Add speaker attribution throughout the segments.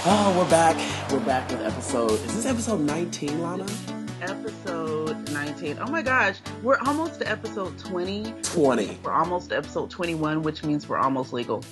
Speaker 1: Oh, we're back. We're back with episode. Is this episode 19, Lana?
Speaker 2: Episode 19. Oh my gosh, we're almost to episode 20, which means
Speaker 1: 20.
Speaker 2: we're almost to episode 21, which means we're almost legal.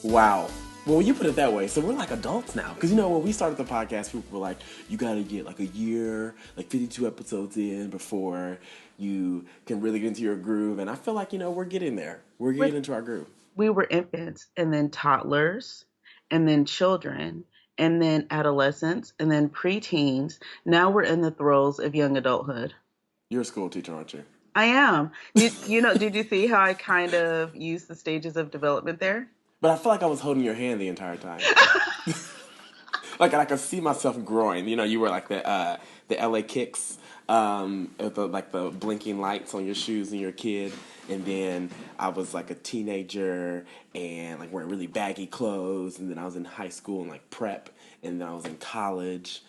Speaker 1: Wow. Well, when you put it that way, so we're like adults now. Because, when we started the podcast, people were like, you got to get like a year, like 52 episodes in before you can really get into your groove. And I feel like, we're getting there. We're getting into our groove.
Speaker 2: We were infants, and then toddlers, and then children, and then adolescents, and then preteens. Now we're in the throes of young adulthood.
Speaker 1: You're a school teacher, aren't you?
Speaker 2: I am. Did you see how I kind of used the stages of development there?
Speaker 1: But I feel like I was holding your hand the entire time. Like I could see myself growing. You were like the LA Kicks, with the blinking lights on your shoes and your kid, and then I was like a teenager and like wearing really baggy clothes, and then I was in high school and like prep, and then I was in college,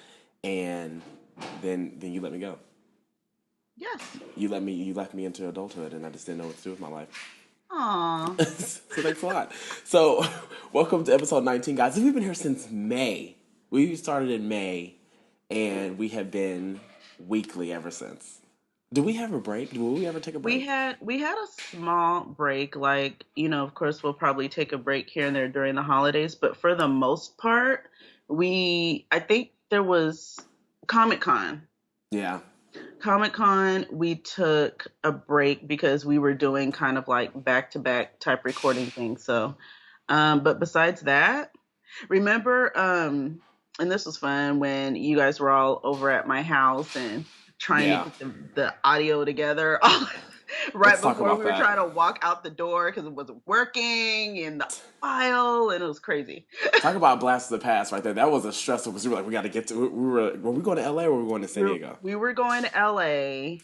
Speaker 1: and then you let me go.
Speaker 2: Yes.
Speaker 1: You left me into adulthood, and I just didn't know what to do with my life.
Speaker 2: Aww.
Speaker 1: So thanks a lot. So welcome to episode 19, guys. We've been here since May. We started in May, and we have been weekly ever since. Do we have a break? Will we ever take a break?
Speaker 2: We had a small break, like, of course we'll probably take a break here and there during the holidays, but for the most part, I think there was Comic-Con.
Speaker 1: Yeah.
Speaker 2: Comic-Con, we took a break because we were doing kind of like back-to-back type recording things. So, but besides that, remember, and this was fun when you guys were all over at my house and trying to get the audio together right before we were trying to walk out the door because it wasn't working in the file, and it was crazy.
Speaker 1: Talk about blast of the past right there. That was a stressful because we were like, we got to get to. Were we going to LA or were we going to San Diego?
Speaker 2: We were going to LA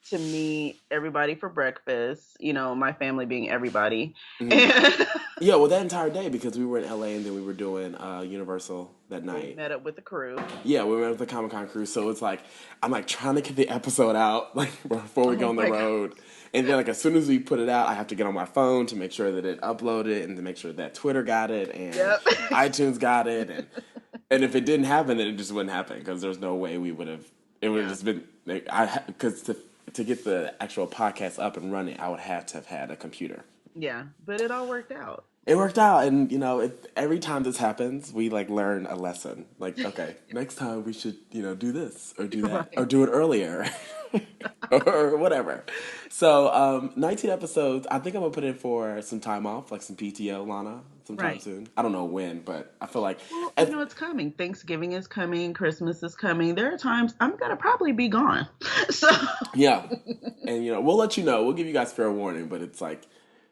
Speaker 2: to meet everybody for breakfast. My family being everybody.
Speaker 1: Mm-hmm. Yeah, well, that entire day because we were in LA and then we were doing Universal that night.
Speaker 2: We met up with the crew.
Speaker 1: Yeah, we met with the Comic-Con crew. So it's like I'm like trying to get the episode out like before we go on the road. And then, like, as soon as we put it out, I have to get on my phone to make sure that it uploaded and to make ssure that Twitter got it and iTunes got it. And if it didn't happen, then it just wouldn't happen because there's no way we would have. It would have just been because to get the actual podcast up and running, I would have to have had a computer.
Speaker 2: Yeah, but it all worked out.
Speaker 1: It worked out, and every time this happens, we like learn a lesson. Like, okay, next time we should do this or do that or do it earlier. Or whatever. So, 19 episodes. I think I'm going to put in for some time off, like some PTO, Lana, sometime soon. I don't know when, but I feel like...
Speaker 2: Well, it's coming. Thanksgiving is coming. Christmas is coming. There are times I'm going to probably be gone. So
Speaker 1: yeah. And, we'll let you know. We'll give you guys fair warning, but it's like,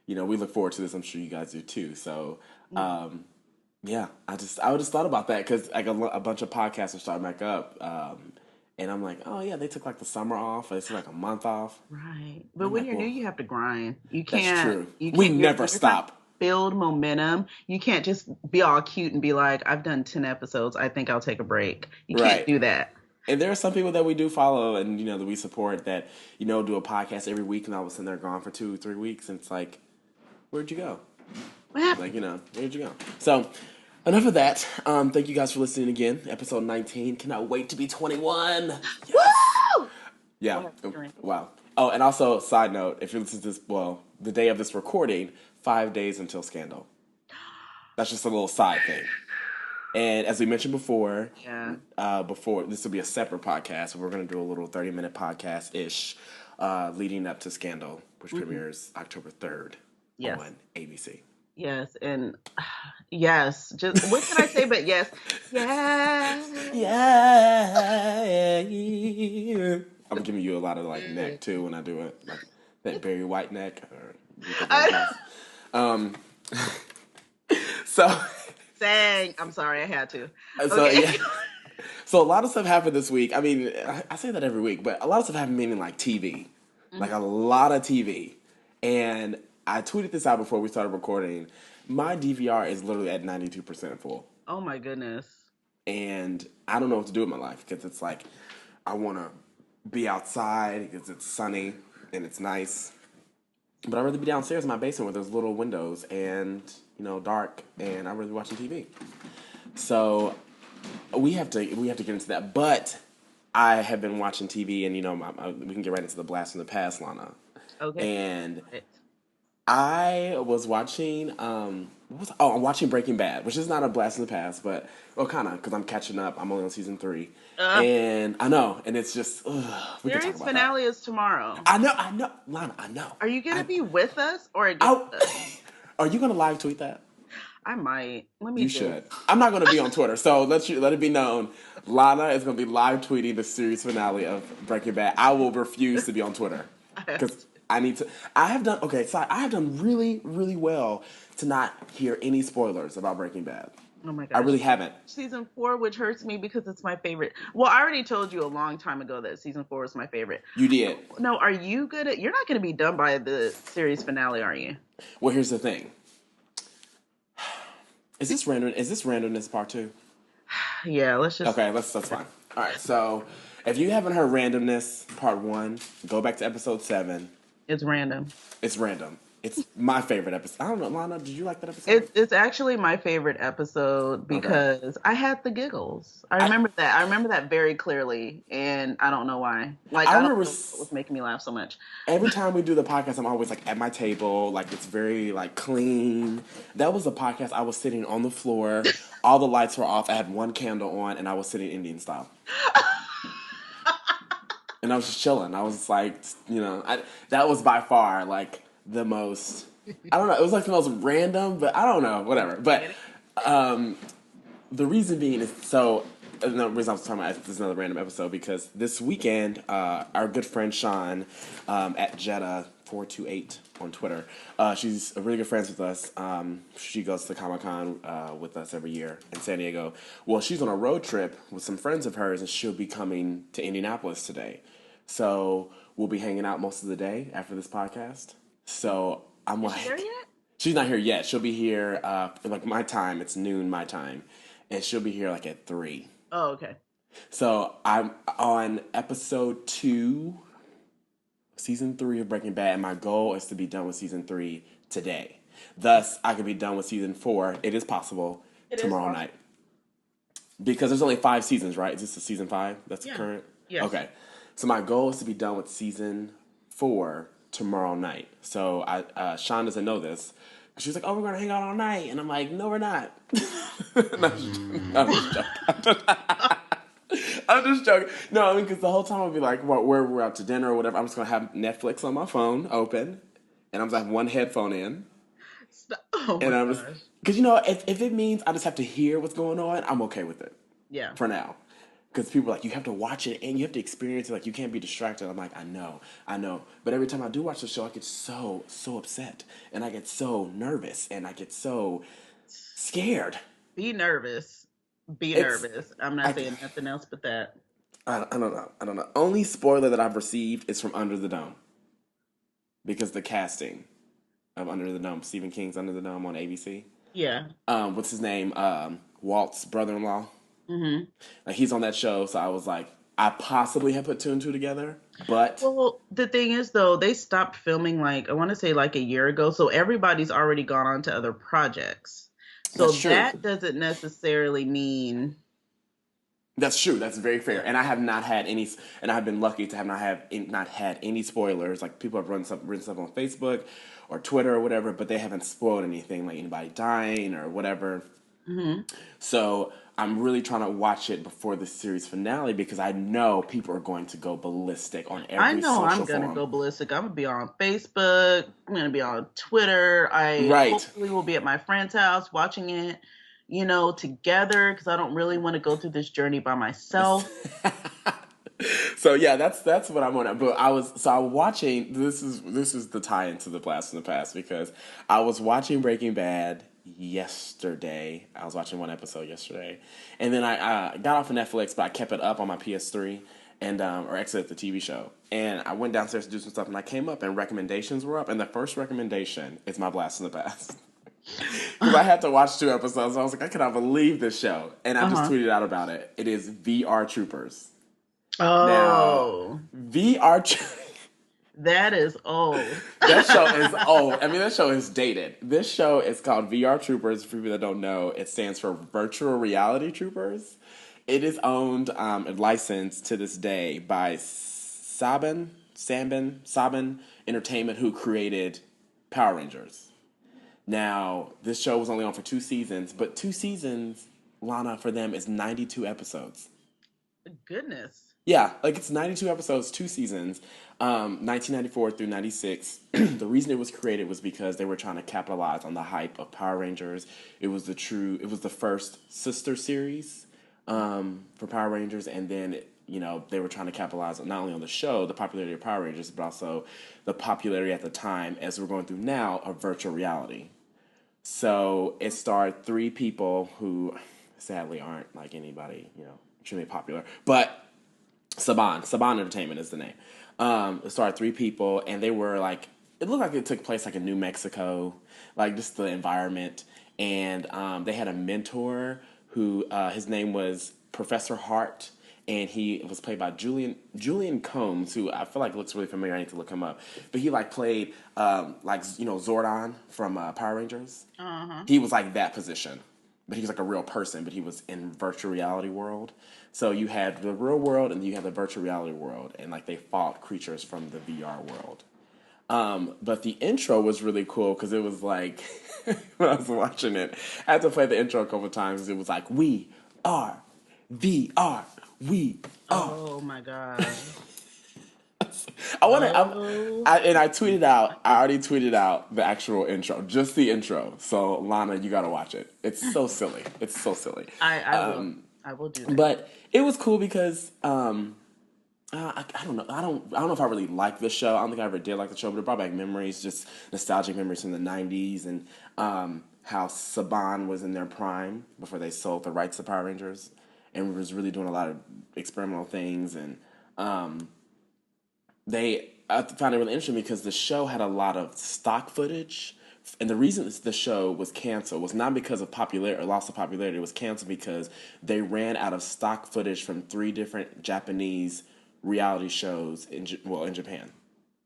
Speaker 1: we look forward to this. I'm sure you guys do too. So, yeah, I just thought about that because like a bunch of podcasts are starting back up. And I'm like, oh, yeah, they took, like, the summer off. They took, like, a month off.
Speaker 2: Right. But when you're new, you have to grind. You can't.
Speaker 1: That's true.
Speaker 2: We
Speaker 1: never stop.
Speaker 2: Build momentum. You can't just be all cute and be like, I've done 10 episodes. I think I'll take a break. You can't do that.
Speaker 1: And there are some people that we do follow and, that we support that, do a podcast every week. And all of a sudden they're gone for 2 or 3 weeks. And it's like, where'd you go?
Speaker 2: What happened?
Speaker 1: Like, where'd you go? So... enough of that. Thank you guys for listening again. Episode 19. Cannot wait to be 21. Yes.
Speaker 2: Woo!
Speaker 1: Yeah. Wow. Oh, and also, side note, if you listen to this, the day of this recording, 5 days until Scandal. That's just a little side thing. And as we mentioned before, this will be a separate podcast. We're going to do a little 30-minute podcast-ish leading up to Scandal, which premieres October 3rd on ABC.
Speaker 2: Yes, and yes. Just what can I say but yes?
Speaker 1: Yeah. I'm giving you a lot of like neck too when I do it, like that Barry White neck. So.
Speaker 2: Dang, I'm sorry, I had to.
Speaker 1: So yeah. So a lot of stuff happened this week. I mean, I say that every week, but a lot of stuff happened meaning like TV, like a lot of TV, and. I tweeted this out before we started recording. My DVR is literally at 92% full.
Speaker 2: Oh my goodness.
Speaker 1: And I don't know what to do with my life because it's like I want to be outside because it's sunny and it's nice. But I'd rather be downstairs in my basement where there's little windows and, dark and I'd rather be watching TV. So we have to get into that. But I have been watching TV, and we can get right into the blast from the past, Lana.
Speaker 2: Okay.
Speaker 1: And I was watching I'm watching Breaking Bad, which is not a blast in the past, but kind of because I'm catching up. I'm only on season 3,
Speaker 2: Uh,
Speaker 1: and I know, and it's just we can talk
Speaker 2: Series
Speaker 1: about that.
Speaker 2: finale is tomorrow.
Speaker 1: I know, Lana. I know.
Speaker 2: Are you gonna be with us or against
Speaker 1: I,
Speaker 2: us?
Speaker 1: are you gonna live tweet that?
Speaker 2: I might. Let me
Speaker 1: You
Speaker 2: just.
Speaker 1: should. I'm not going to be on Twitter, so let it be known. Lana is going to be live tweeting the series finale of Breaking Bad. I will refuse to be on Twitter
Speaker 2: I have
Speaker 1: because
Speaker 2: to.
Speaker 1: I need to. I have done okay. So I have done really, really well to not hear any spoilers about Breaking Bad.
Speaker 2: Oh my
Speaker 1: I
Speaker 2: gosh.
Speaker 1: really haven't.
Speaker 2: Season 4, which hurts me because it's my favorite. Well, I already told you a long time ago that season 4 is my favorite.
Speaker 1: You did.
Speaker 2: No, are you gonna? You're not gonna be done by the series finale, are you?
Speaker 1: Well, here's the thing. Is this random? Is this randomness part 2?
Speaker 2: Yeah, let's just.
Speaker 1: Okay, that's fine. All right. So if you haven't heard randomness part 1, go back to episode 7.
Speaker 2: It's random.
Speaker 1: It's random. It's my favorite episode. I don't know, Lana. Did you like that episode?
Speaker 2: It's actually my favorite episode
Speaker 1: Okay.
Speaker 2: because I had the giggles. I remember that. I remember that very clearly, and I don't know why. Like
Speaker 1: I
Speaker 2: I don't
Speaker 1: remember
Speaker 2: know what was making me laugh so much.
Speaker 1: every time we do the podcast, I'm always like at my table, like it's very like clean. That was a podcast. I was sitting on the floor, all the lights were off. I had one candle on, and I was sitting Indian style, and I was just chilling. I was just like, that was by far like the most. I don't know. It was like the most random, but I don't know. Whatever. But the reason being is so. The reason I was talking about this is another random episode because this weekend, our good friend Sean at Jetta428 on Twitter, she's a really good friends with us. She goes to Comic-Con with us every year in San Diego. Well, she's on a road trip with some friends of hers, and she'll be coming to Indianapolis today. So we'll be hanging out most of the day after this podcast. So I'm
Speaker 2: Is she there
Speaker 1: like,
Speaker 2: yet?
Speaker 1: she's not here yet. She'll be here like my time. It's noon my time, and she'll be here like at 3.
Speaker 2: Oh, okay.
Speaker 1: So I'm on episode 2, season 3 of Breaking Bad, and my goal is to be done with season 3 today. Thus, I could be done with season 4. It is possible tomorrow night because there's only 5 seasons, right? Is this the season 5? That's the current.
Speaker 2: Yes.
Speaker 1: Okay. So my goal is to be done with season 4 tomorrow night. So Sean doesn't know this. She's like, "Oh, we're gonna hang out all night," and I'm like, "No, we're not." No, I'm just joking. I'm just joking. No, I mean, because the whole time I'll be like, "Well, where we're out to dinner or whatever." I'm just gonna have Netflix on my phone open, and I'm just have one headphone in,
Speaker 2: Oh
Speaker 1: and
Speaker 2: my
Speaker 1: I'm just
Speaker 2: gosh.
Speaker 1: because if it means I just have to hear what's going on, I'm okay with it
Speaker 2: Yeah.
Speaker 1: for now. Because people are like, you have to watch it and you have to experience it. Like, you can't be distracted. I'm like, I know. But every time I do watch the show, I get so upset. And I get so nervous. And I get so scared.
Speaker 2: Be nervous. Be
Speaker 1: It's,
Speaker 2: nervous. I'm not saying nothing else but that.
Speaker 1: I don't know. Only spoiler that I've received is from Under the Dome. Because the casting of Under the Dome, Stephen King's Under the Dome on ABC.
Speaker 2: Yeah.
Speaker 1: What's his name? Walt's brother-in-law.
Speaker 2: Mm-hmm.
Speaker 1: Like, he's on that show, so I was like, I possibly have put 2 and 2 together, but
Speaker 2: Well, the thing is, though, they stopped filming like I want to say like a year ago, so everybody's already gone on to other projects. So
Speaker 1: that's true.
Speaker 2: that doesn't necessarily mean.
Speaker 1: That's true. That's very fair. And I have not had any, and I've been lucky to have not had any spoilers. Like, people have written stuff on Facebook or Twitter or whatever, but they haven't spoiled anything, like anybody dying or whatever.
Speaker 2: Mm-hmm.
Speaker 1: So I'm really trying to watch it before the series finale because I know people are going to go ballistic on every
Speaker 2: I know
Speaker 1: social
Speaker 2: I'm gonna
Speaker 1: forum.
Speaker 2: go ballistic. I'm gonna be on Facebook. I'm gonna be on Twitter. I
Speaker 1: Right.
Speaker 2: hopefully will be at my friend's house watching it, together because I don't really want to go through this journey by myself.
Speaker 1: So yeah, that's what I'm on. But I was watching. This is the tie into the blast from the past because I was watching Breaking Bad yesterday. I was watching one episode yesterday, and then I got off of Netflix, but I kept it up on my PS3 and or exited the TV show. And I went downstairs to do some stuff, and I came up, and recommendations were up, and the first recommendation is my blast from the past. Because I had to watch 2 episodes. I was like, I cannot believe this show, and I just tweeted out about it. It is VR Troopers.
Speaker 2: Oh,
Speaker 1: Now,
Speaker 2: That is old.
Speaker 1: That show is old. I mean, that show is dated. This show is called VR Troopers. For people that don't know, it stands for Virtual Reality Troopers. It is owned and licensed to this day by Saban Entertainment, who created Power Rangers. Now, this show was only on for 2 seasons, but 2 seasons, Lana, for them is 92 episodes.
Speaker 2: Goodness.
Speaker 1: Yeah, like it's 92 episodes, 2 seasons, 1994 through 96. The reason it was created was because they were trying to capitalize on the hype of Power Rangers. It was the first sister series for Power Rangers, and then they were trying to capitalize not only on the show, the popularity of Power Rangers, but also the popularity at the time, as we're going through now, of virtual reality. So it starred 3 people who sadly aren't like anybody, extremely popular, but Saban Entertainment is the name. It starred 3 people, and they were like, it looked like it took place like in New Mexico, like just the environment. And they had a mentor who his name was Professor Hart, and he was played by Julian Combs, who I feel like looks really familiar. I need to look him up, but he like played Zordon from Power Rangers.
Speaker 2: Uh-huh.
Speaker 1: He was like that position, but he was like a real person, but he was in virtual reality world. So you had the real world and you had the virtual reality world, and like they fought creatures from the VR world. But the intro was really cool because it was like when I was watching it, I had to play the intro a couple of times. It was like, "We are VR. We are."
Speaker 2: Oh my god.
Speaker 1: I want to, and I tweeted out. I already tweeted out the actual intro, just the intro. So Lana, you got to watch it. It's so silly. It's so silly.
Speaker 2: I will do that.
Speaker 1: But it was cool because I don't know. I don't know if I really like the show. I don't think I ever did like the show, but it brought back memories, just nostalgic memories from the '90s, and how Saban was in their prime before they sold the rights to Power Rangers, and was really doing a lot of experimental things. And I found it really interesting because the show had a lot of stock footage. And the reason the show was canceled was not because of popularity or loss of popularity. It was canceled because they ran out of stock footage from 3 different Japanese reality shows in Japan.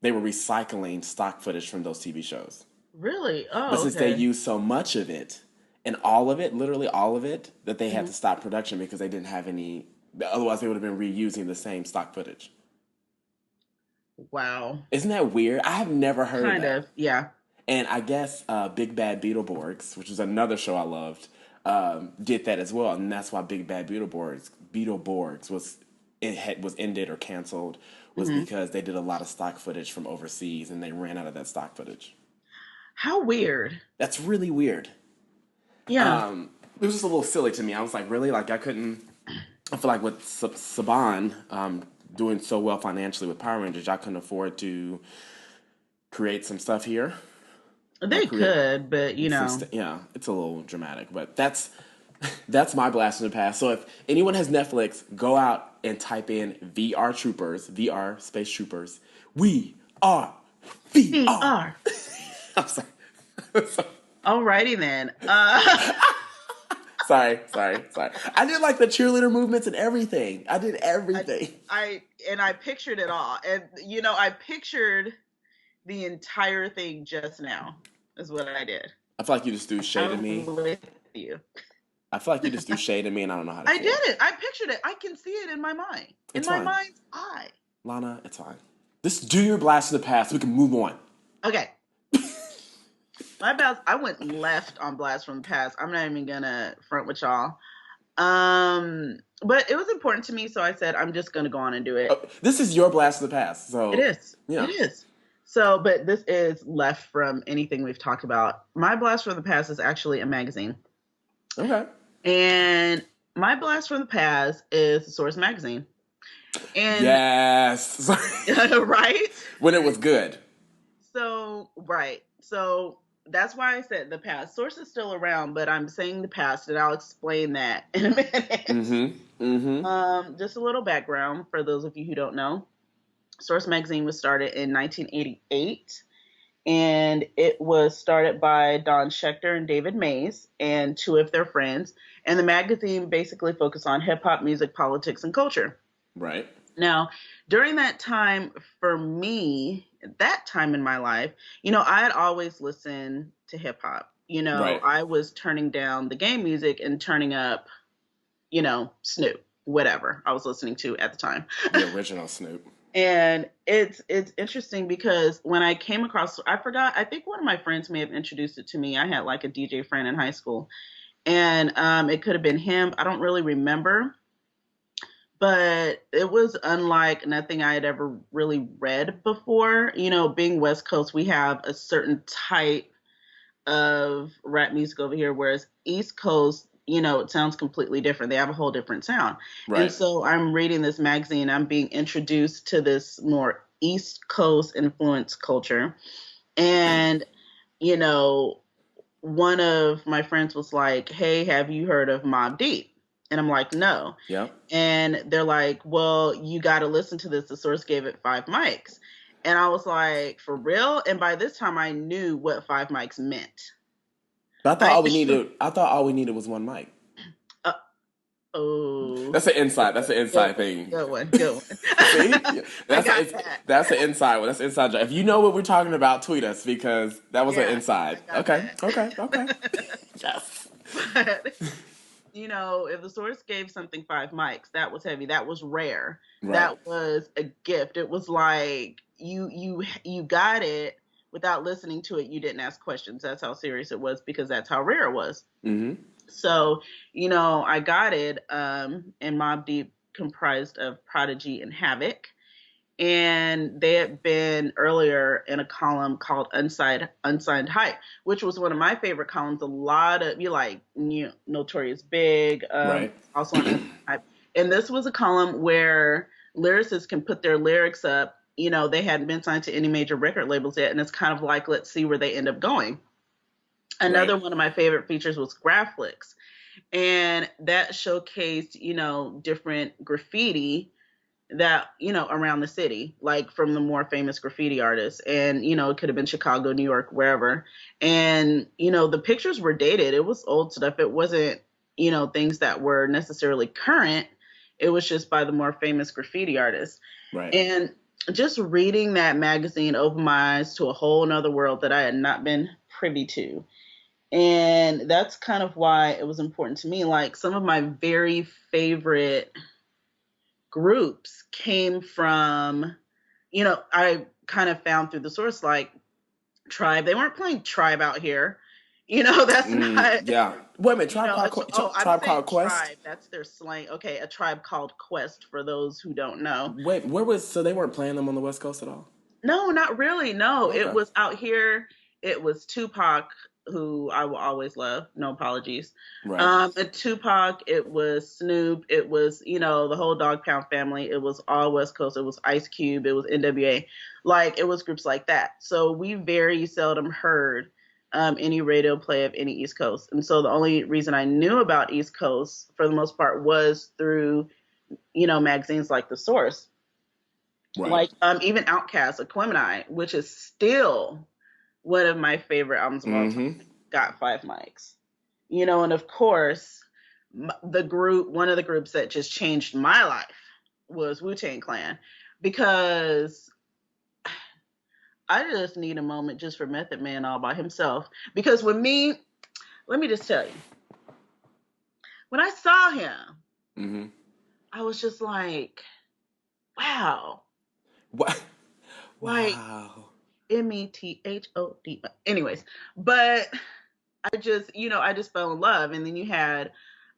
Speaker 1: They were recycling stock footage from those TV shows.
Speaker 2: Really? Oh,
Speaker 1: but since they used so much of it, and all of it, literally all of it, that they had to stop production because they didn't have any. Otherwise, they would have been reusing the same stock footage.
Speaker 2: Wow.
Speaker 1: Isn't that weird? I have never heard
Speaker 2: kind
Speaker 1: that.
Speaker 2: of, yeah.
Speaker 1: And I guess Big Bad Beetleborgs, which was another show I loved, did that as well, and that's why Big Bad Beetleborgs was ended or canceled, was because they did a lot of stock footage from overseas, and they ran out of that stock footage.
Speaker 2: How weird.
Speaker 1: That's really weird.
Speaker 2: Yeah.
Speaker 1: It was just a little silly to me. I was like, really? Like I feel like with Saban doing so well financially with Power Rangers, I couldn't afford to create some stuff here.
Speaker 2: They could, but
Speaker 1: yeah, it's a little dramatic, but that's my blast from the past. So if anyone has Netflix, go out and type in VR Troopers, VR Space Troopers. We are VR. I'm sorry.
Speaker 2: Alrighty then.
Speaker 1: Sorry. I did like the cheerleader movements and everything. I did everything.
Speaker 2: I pictured it all, and I pictured the entire thing just now. Is what I did.
Speaker 1: I feel like you just threw shade at me.
Speaker 2: With you.
Speaker 1: I feel like you just threw shade at me, and I don't know how to.
Speaker 2: I did it. I pictured it. I can see it in my mind.
Speaker 1: It's
Speaker 2: in
Speaker 1: fine.
Speaker 2: My mind's eye.
Speaker 1: Lana, it's fine. Just do your blast of the past. So we can move on.
Speaker 2: Okay. My blast. I went left on blast from the past. I'm not even gonna front with y'all. But it was important to me, so I said I'm just gonna go on and do it.
Speaker 1: This is your blast of the past, so
Speaker 2: it is.
Speaker 1: Yeah.
Speaker 2: It is. So, but this is left from anything we've talked about. My blast from the past is actually a magazine.
Speaker 1: Okay.
Speaker 2: And my blast from the past is the Source magazine. And
Speaker 1: yes.
Speaker 2: right?
Speaker 1: When it was good.
Speaker 2: So, right. So that's why I said the past. Source is still around, but I'm saying the past, and I'll explain that in a minute. Just a little background for those of you who don't know. Source magazine was started in 1988, and it was started by Don Schechter and David Mays and 2 of their friends. And the magazine basically focused on hip hop, music, politics, and culture.
Speaker 1: Right.
Speaker 2: Now, during that time, for me, at that time in my life, I had always listened to hip hop.
Speaker 1: Right.
Speaker 2: I was turning down the game music and turning up, Snoop, whatever I was listening to at the time.
Speaker 1: The original Snoop.
Speaker 2: And it's interesting because when I came across, I forgot, I think one of my friends may have introduced it to me. I had like a DJ friend in high school, and it could have been him. I don't really remember, but it was unlike nothing I had ever really read before. Being West Coast, we have a certain type of rap music over here, whereas East Coast, it sounds completely different. They have a whole different sound. And
Speaker 1: Right.
Speaker 2: so I'm reading this magazine, I'm being introduced to this more East Coast influence culture. And, you know, one of my friends was like, "Hey, have you heard of Mobb Deep?" And I'm like, "No."
Speaker 1: Yep.
Speaker 2: And they're like, "Well, you got to listen to this. The source gave it 5 mics." And I was like, "For real?" And by this time, I knew what 5 mics meant.
Speaker 1: But I thought
Speaker 2: I
Speaker 1: all we needed. I thought all we needed was one mic.
Speaker 2: uh, oh,
Speaker 1: That's an inside. That's an
Speaker 2: good
Speaker 1: inside
Speaker 2: one,
Speaker 1: thing.
Speaker 2: good one, good one.
Speaker 1: See, yeah.
Speaker 2: I
Speaker 1: that's
Speaker 2: got
Speaker 1: a,
Speaker 2: that.
Speaker 1: that's an inside one. That's an inside joke. If you know what we're talking about, tweet us because that was an
Speaker 2: Yeah,
Speaker 1: inside.
Speaker 2: I got
Speaker 1: Okay.
Speaker 2: that.
Speaker 1: Okay. Okay. Yes.
Speaker 2: But if the source gave something 5 mics, that was heavy. That was rare.
Speaker 1: Right.
Speaker 2: That was a gift. It was like you got it without listening to it. You didn't ask questions. That's how serious it was because that's how rare it was.
Speaker 1: Mm-hmm.
Speaker 2: So, I got it. And Mobb Deep comprised of Prodigy and Havoc. And they had been earlier in a column called Unsigned Hype, which was one of my favorite columns. A lot of Notorious Big,
Speaker 1: Right.
Speaker 2: also on Unsigned Hype. And this was a column where lyricists can put their lyrics up. They hadn't been signed to any major record labels yet, and it's kind of like, let's see where they end up going.
Speaker 1: Right.
Speaker 2: Another one of my favorite features was Graphics, and that showcased, different graffiti that around the city, like from the more famous graffiti artists. And it could have been Chicago, New York, wherever. And the pictures were dated. It was old stuff. It wasn't things that were necessarily current. It was just by the more famous graffiti artists.
Speaker 1: Right.
Speaker 2: And just reading that magazine opened my eyes to a whole nother world that I had not been privy to. And that's kind of why it was important to me. Like, some of my very favorite groups came from, I kind of found through the source, like Tribe. They weren't playing Tribe out here. That's not,
Speaker 1: Yeah. Wait a minute. Tribe Called
Speaker 2: I'm
Speaker 1: Tribe
Speaker 2: saying
Speaker 1: Called Quest.
Speaker 2: Tribe. That's their slang. Okay, A Tribe Called Quest, for those who don't know.
Speaker 1: Wait, where was so they weren't playing them on the West Coast at all?
Speaker 2: No, not really. No, it
Speaker 1: Okay.
Speaker 2: was out here. It was Tupac, who I will always love. No apologies.
Speaker 1: Right.
Speaker 2: And Tupac. It was Snoop. It was the whole Dog Pound family. It was all West Coast. It was Ice Cube. It was NWA. Like, it was groups like that. So we very seldom heard any radio play of any East Coast. And so the only reason I knew about East Coast for the most part was through magazines like The Source.
Speaker 1: Right.
Speaker 2: Like, even Outkast, Aquemini, which is still one of my favorite albums of all time,
Speaker 1: Mm-hmm.
Speaker 2: got 5 mics. And of course, one of the groups that just changed my life was Wu-Tang Clan, because I just need a moment just for Method Man all by himself. Because let me just tell you, when I saw him,
Speaker 1: Mm-hmm.
Speaker 2: I was just like, wow,
Speaker 1: What?
Speaker 2: like
Speaker 1: Wow.
Speaker 2: METHOD. Anyways, but I just fell in love. And then you had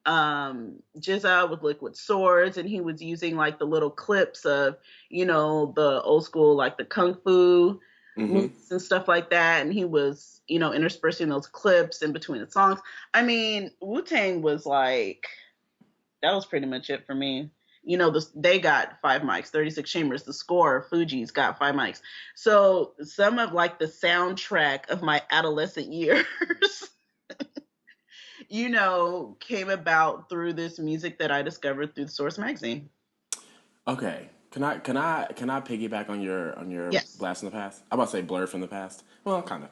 Speaker 2: Jizza with Liquid Swords, and he was using like the little clips of, the old school, like the Kung Fu
Speaker 1: Mm-hmm.
Speaker 2: movies and stuff like that. And he was, interspersing those clips in between the songs. I mean, Wu-Tang was like, that was pretty much it for me. They got 5 mics. 36 Chambers, the score, Fuji's got 5 mics. So some of like the soundtrack of my adolescent years, came about through this music that I discovered through the Source magazine.
Speaker 1: Okay. Can I piggyback on your
Speaker 2: Yes.
Speaker 1: blast from the past? I'm about to say blur from the past. Well, kind of.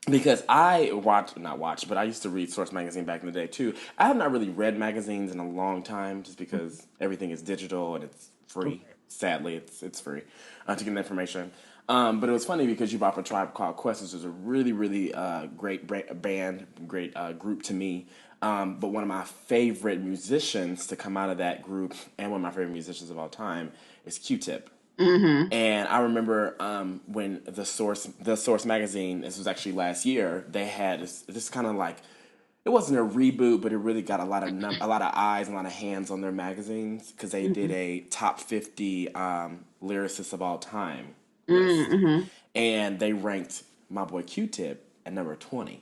Speaker 1: Because I not watched, but I used to read Source magazine back in the day too. I have not really read magazines in a long time, just because everything is digital and it's free. Sadly, it's free to get the information. But it was funny because you brought up a Tribe Called Quest, which is a really really great band, great group to me. But one of my favorite musicians to come out of that group, and one of my favorite musicians of all time, is Q-Tip.
Speaker 2: Mm-hmm.
Speaker 1: And I remember when the Source magazine, this was actually last year, they had this kind of like, it wasn't a reboot, but it really got a lot of eyes and a lot of hands on their magazines because they did a top 50 lyricists of all time list,
Speaker 2: Mm-hmm.
Speaker 1: and they ranked my boy Q-Tip at number 20.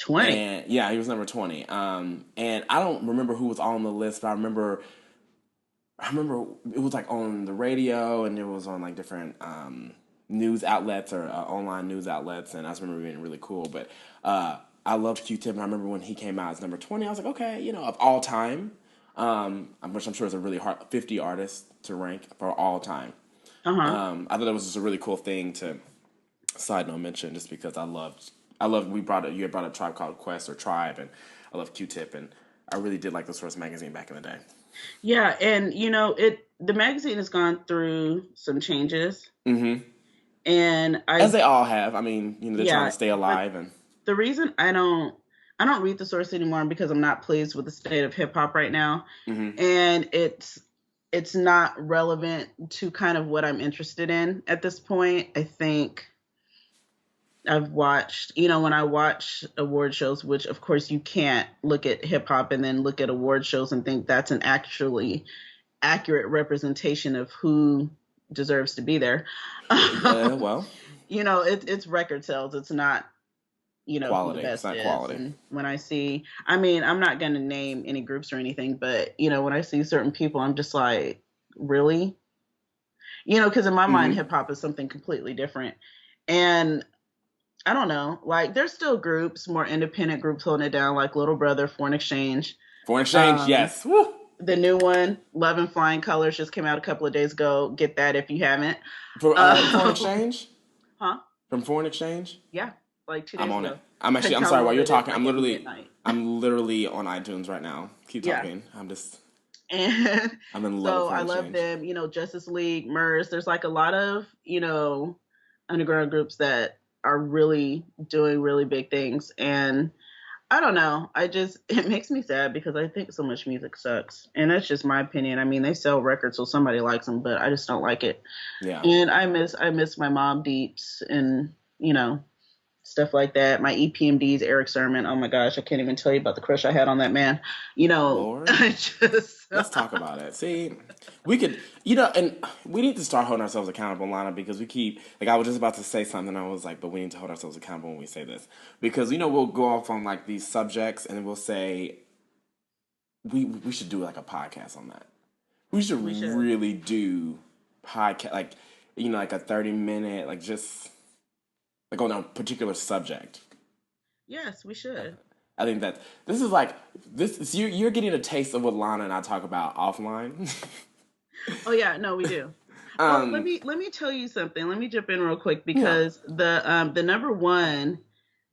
Speaker 2: 20.
Speaker 1: And yeah, he was number 20. And I don't remember who was on the list, but I remember it was like on the radio and it was on like different news outlets or online news outlets, and I just remember it being really cool. But I loved Q-Tip, and I remember when he came out as number 20, I was like, okay, of all time, which I'm sure is a really hard 50 artists to rank for all time.
Speaker 2: Uh-huh.
Speaker 1: I thought it was just a really cool thing to side note mention, just because you had brought up Tribe Called Quest or Tribe, and I love Q-Tip, and I really did like the Source magazine back in the day.
Speaker 2: Yeah, and the magazine has gone through some changes,
Speaker 1: Mm-hmm.
Speaker 2: and
Speaker 1: As they all have. I mean, they're trying
Speaker 2: yeah,
Speaker 1: to stay
Speaker 2: but
Speaker 1: alive, and
Speaker 2: the reason I don't read the Source anymore because I'm not pleased with the state of hip hop right now,
Speaker 1: mm-hmm.
Speaker 2: and it's not relevant to kind of what I'm interested in at this point. I think I've watched, when I watch award shows, which of course you can't look at hip hop and then look at award shows and think that's an actually accurate representation of who deserves to be there.
Speaker 1: Well,
Speaker 2: It's record sales. It's not, who the
Speaker 1: quality. It's
Speaker 2: best
Speaker 1: not
Speaker 2: is.
Speaker 1: quality.
Speaker 2: And when I see, I mean, I'm not going to name any groups or anything, but, when I see certain people, I'm just like, really? Because in my mind,
Speaker 1: Mm-hmm.
Speaker 2: hip hop is something completely different. And I don't know, like there's still groups, more independent groups holding it down, like Little Brother, Foreign Exchange.
Speaker 1: Foreign exchange,
Speaker 2: Um,
Speaker 1: yes. Woo!
Speaker 2: the new one, Love and Flying Colors, just came out a couple of days ago. Get that if you haven't.
Speaker 1: For foreign
Speaker 2: Um,
Speaker 1: exchange,
Speaker 2: huh?
Speaker 1: from foreign exchange,
Speaker 2: Yeah, like two
Speaker 1: I'm
Speaker 2: days
Speaker 1: on it.
Speaker 2: ago. I
Speaker 1: I'm sorry. While you're
Speaker 2: downloaded it
Speaker 1: talking,
Speaker 2: like at midnight.
Speaker 1: I'm literally on iTunes right now. Keep
Speaker 2: Yeah.
Speaker 1: talking.
Speaker 2: And
Speaker 1: I'm in love with
Speaker 2: so I
Speaker 1: foreign
Speaker 2: love
Speaker 1: exchange.
Speaker 2: them, Justice League, MERS. There's like a lot of, underground groups that are really doing really big things. And I don't know. It makes me sad because I think so much music sucks. And that's just my opinion. I mean, they sell records so somebody likes them, but I just don't like it.
Speaker 1: Yeah.
Speaker 2: And I miss my mom deeps and, stuff like that. My EPMDs, Eric Sermon. Oh my gosh, I can't even tell you about the crush I had on that man.
Speaker 1: Lord.
Speaker 2: I just
Speaker 1: Let's talk about it. See, we could, and we need to start holding ourselves accountable, Lana, because we keep, like, I was just about to say something, I was like, but we need to hold ourselves accountable when we say this. Because, we'll go off on, like, these subjects, and we'll say, we should do, like, a podcast on that. We should
Speaker 2: we should.
Speaker 1: really do podcast, like, like a 30-minute, like, just, like, on a particular subject.
Speaker 2: Yes, we should.
Speaker 1: I think that this is like you're getting a taste of what Lana and I talk about offline.
Speaker 2: Oh yeah, no, we do. Well, let
Speaker 1: um,
Speaker 2: me tell you something. Let me jump in real quick
Speaker 1: yeah.
Speaker 2: because the number one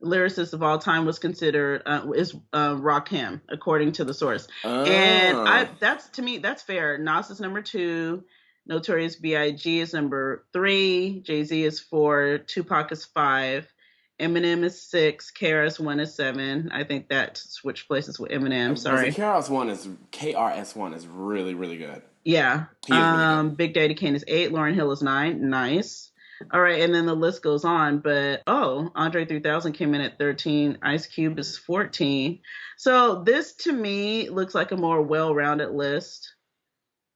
Speaker 2: lyricist of all time was considered is Rakim, according to the source. And
Speaker 1: Oh.
Speaker 2: that's to me that's fair. Nas is number two, Notorious B.I.G. is number three, Jay-Z is four, Tupac is five, Eminem is six, KRS-One is seven. I think that switched places with Eminem.
Speaker 1: But the
Speaker 2: Sorry.
Speaker 1: KRS-One is really really good.
Speaker 2: Yeah.
Speaker 1: He is really good.
Speaker 2: Big Daddy Kane is eight. Lauryn Hill is nine. Nice. All right, and then the list goes on. But Andre 3000 came in at 13. Ice Cube is 14. So this to me looks like a more well-rounded list.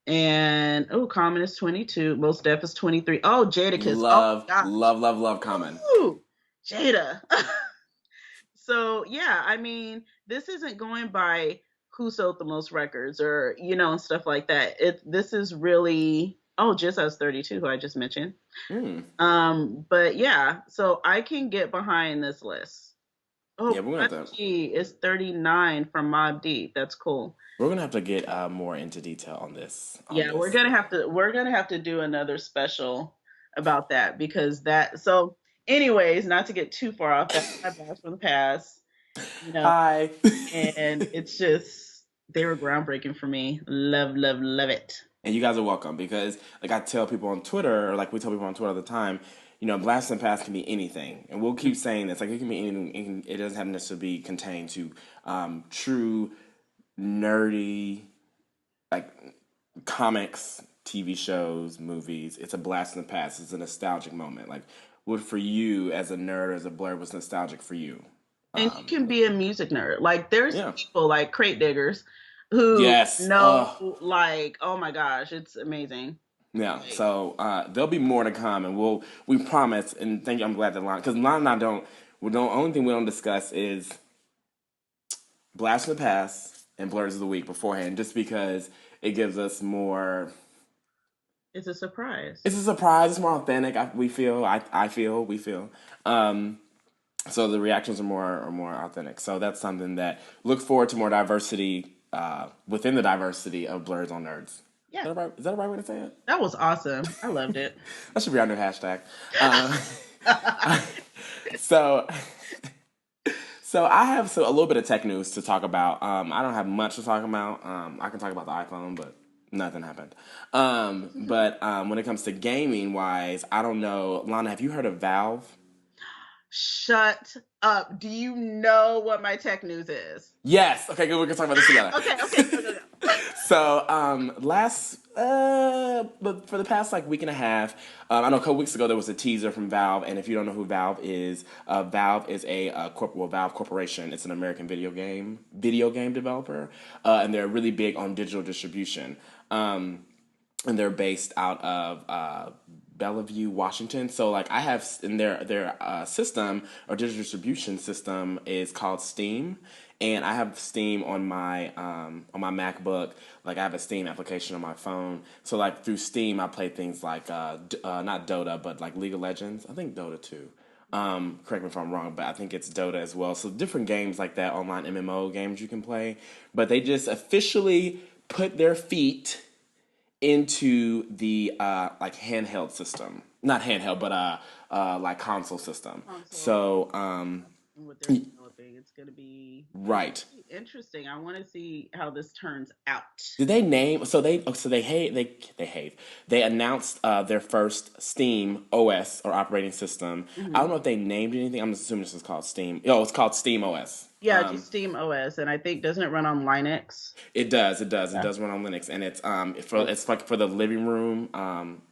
Speaker 2: And Common is 22. Most Def is 23. Oh, Jadakiss. Oh
Speaker 1: Love,
Speaker 2: my gosh.
Speaker 1: love, love, love. Common.
Speaker 2: Ooh, Jada. So yeah, I mean, this isn't going by who sold the most records or and stuff like that. This is really Just has 32, who I just mentioned.
Speaker 1: Mm.
Speaker 2: But yeah, so I can get behind this list.
Speaker 1: Yeah,
Speaker 2: Pun G is 39 from Mobb Deep. That's cool.
Speaker 1: we're gonna have to get more into detail on this.
Speaker 2: Yeah, we're gonna have to do another special about that because that. So, anyways, not to get too far off, that's my blast from the past. You know,
Speaker 1: Hi.
Speaker 2: and it's just they were groundbreaking for me. Love, love, love it.
Speaker 1: And you guys are welcome because, like I tell people on Twitter, or like we tell people on Twitter all the time, blast and pass can be anything, and we'll keep saying this. Like it can be anything. It doesn't have to necessarily be contained to true nerdy like comics, TV shows, movies. It's a blast in the past. It's a nostalgic moment. Like what for you as a nerd, as a blerd, was nostalgic for you?
Speaker 2: And you can be a music nerd. Like there's
Speaker 1: Yeah.
Speaker 2: people like crate diggers who
Speaker 1: Yes.
Speaker 2: know, like, oh my gosh, it's amazing.
Speaker 1: Yeah,
Speaker 2: Like,
Speaker 1: so there'll be more to come, and we promise. And thank you. I'm glad that Lon, because Lon and I don't. We don't. Only thing we don't discuss is Blast from the Past and Blurs of the Week beforehand, just because it gives us more.
Speaker 2: it's a surprise.
Speaker 1: It's a surprise. It's more authentic. We feel. I feel. We feel. Um, so the reactions are more authentic. So that's something that look forward to more diversity within the diversity of Blurs on Nerds.
Speaker 2: Yeah,
Speaker 1: Is that the right way to say it?
Speaker 2: that was awesome. I loved it.
Speaker 1: That should be our new hashtag. Uh, so, so I have a little bit of tech news to talk about. I don't have much to talk about. I can talk about the iPhone, but nothing happened. But when it comes to gaming wise, I don't know. Lana, have you heard of Valve?
Speaker 2: Shut up. Do you know what my tech news is?
Speaker 1: Yes. Okay, good. We can talk about this together.
Speaker 2: Okay, okay, go, go, go.
Speaker 1: So, but for the past like week and a half, I know a couple weeks ago there was a teaser from Valve, and if you don't know who Valve is a Valve Corporation. It's an American video game developer, and they're really big on digital distribution. And they're based out of Bellevue, Washington. So like I have in their system or digital distribution system is called Steam, and I have Steam on my MacBook. Like I have a Steam application on my phone. So like through Steam, I play things like not Dota, but like League of Legends. I think Dota too. Correct me if I'm wrong, but I think it's Dota as well. So different games like that, online MMO games you can play. But they just officially put their feet into the like handheld system, not handheld, but like console system.
Speaker 2: Console
Speaker 1: So
Speaker 2: and what they're developing. It's gonna be
Speaker 1: right.
Speaker 2: interesting. I want to see how this turns out.
Speaker 1: Did they name? They announced their first Steam OS or operating system. I
Speaker 2: Hmm.
Speaker 1: don't know if they named anything. I'm assuming this is called Steam. Oh, it's called Steam OS.
Speaker 2: Yeah, just Steam OS, and I think doesn't it run on Linux?
Speaker 1: It does. It does. It
Speaker 2: Yeah.
Speaker 1: does run on Linux, and
Speaker 2: Cool.
Speaker 1: it's like for the living room.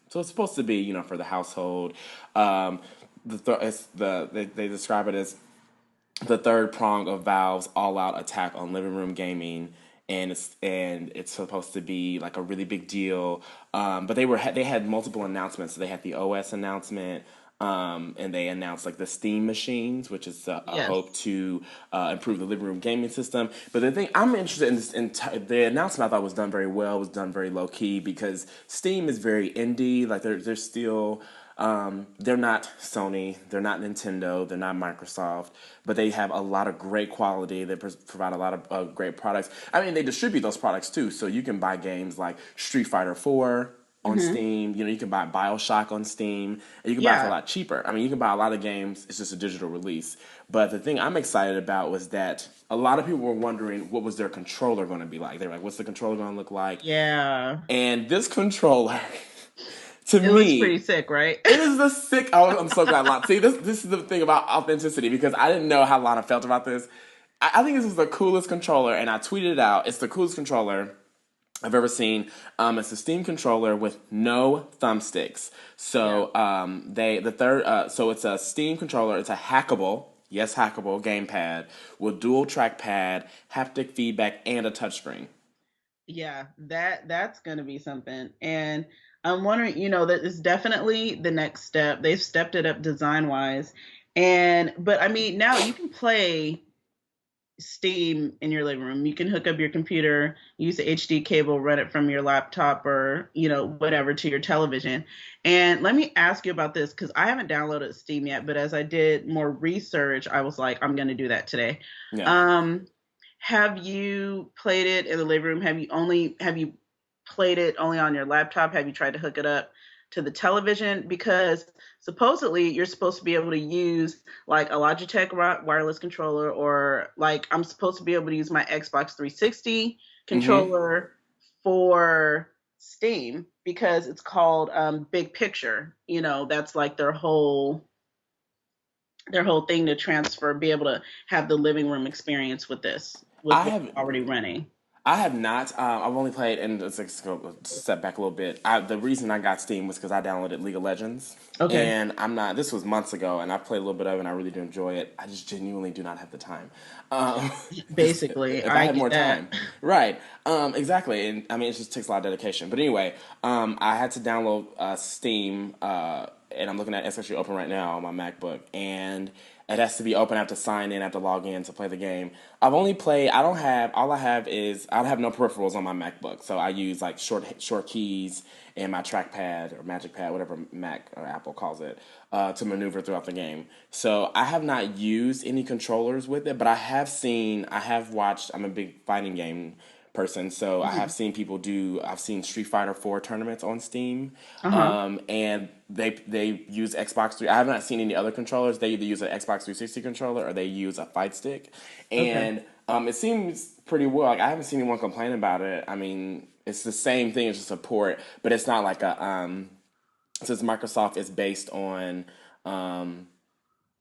Speaker 1: So it's supposed to be for the household. Um, they describe it as the third prong of Valve's all-out attack on living room gaming, and it's supposed to be like a really big deal. But they had multiple announcements. So they had the OS announcement, and they announced like the Steam machines, which is a
Speaker 2: Yes.
Speaker 1: hope to improve the living room gaming system. But the thing I'm interested in the announcement I thought was done very well, was done very low key because Steam is very indie. Like they're still. They're not Sony, they're not Nintendo, they're not Microsoft, but they have a lot of great quality. They provide a lot of great products. I mean, they distribute those products too, so you can buy games like Street Fighter 4 on
Speaker 2: Hmm.
Speaker 1: Steam. You can buy BioShock on Steam, and you can buy it for a
Speaker 2: Yeah.
Speaker 1: lot cheaper. I mean, you can buy a lot of games. It's just a digital release. But the thing I'm excited about was that a lot of people were wondering what was their controller going to be like. They were like, "What's the controller going to look like?"
Speaker 2: Yeah.
Speaker 1: And this controller, to
Speaker 2: It looks pretty
Speaker 1: me,
Speaker 2: sick, right?
Speaker 1: it is the sick. Oh, I'm so glad Lana. See, this is the thing about authenticity because I didn't know how Lana felt about this. I think this is the coolest controller, and I tweeted it out. It's the coolest controller I've ever seen. It's a Steam controller with no thumbsticks.
Speaker 2: Yeah.
Speaker 1: So so it's a Steam controller. It's a hackable, yes, hackable gamepad with dual trackpad, haptic feedback, and a touchscreen.
Speaker 2: Yeah, that's gonna be something. And I'm wondering, that is definitely the next step. They've stepped it up design wise. And but I mean now you can play Steam in your living room. You can hook up your computer, use the HD cable, run it from your laptop or, whatever to your television. And let me ask you about this because I haven't downloaded Steam yet, but as I did more research, I was like, I'm going to do that today.
Speaker 1: Yeah.
Speaker 2: Um, have you played it in the living room? Have you played it only on your laptop? Have you tried to hook it up to the television? Because supposedly you're supposed to be able to use like a Logitech wireless controller, or like I'm supposed to be able to use my Xbox 360
Speaker 1: Mm-hmm.
Speaker 2: controller for Steam because it's called Big Picture. You know, that's like their whole thing to transfer, be able to have the living room experience with this, with
Speaker 1: I
Speaker 2: what's
Speaker 1: have
Speaker 2: already running.
Speaker 1: I have not. I've only played, and let's go step back a little bit. The reason I got Steam was because I downloaded League of Legends,
Speaker 2: Okay,
Speaker 1: and I'm not. This was months ago, and I played a little bit of it, and I really do enjoy it. I just genuinely do not have the time. Because
Speaker 2: basically,
Speaker 1: if I
Speaker 2: I
Speaker 1: had more
Speaker 2: get that.
Speaker 1: time, right? Exactly, and I mean, it just takes a lot of dedication. But anyway, I had to download Steam, and I'm looking at it's actually open right now on my MacBook, and it has to be open. I have to sign in. I have to log in to play the game. I've only played. I don't have. All I have is I have no peripherals on my MacBook, so I use like short keys and my trackpad or Magic Pad, whatever Mac or Apple calls it, to maneuver throughout the game. So I have not used any controllers with it, but I have seen. I have watched. I'm a big fighting game person, so I have
Speaker 2: Mhm.
Speaker 1: seen people do. I've seen Street Fighter 4 tournaments on Steam,
Speaker 2: Uh-huh.
Speaker 1: and they use Xbox 3. I have not seen any other controllers. They either use an Xbox 360 controller or they use a fight stick,
Speaker 2: Okay.
Speaker 1: and it seems pretty well. Like I haven't seen anyone complain about it. I mean, it's the same thing as just a port, but it's not like a since Microsoft is based on um,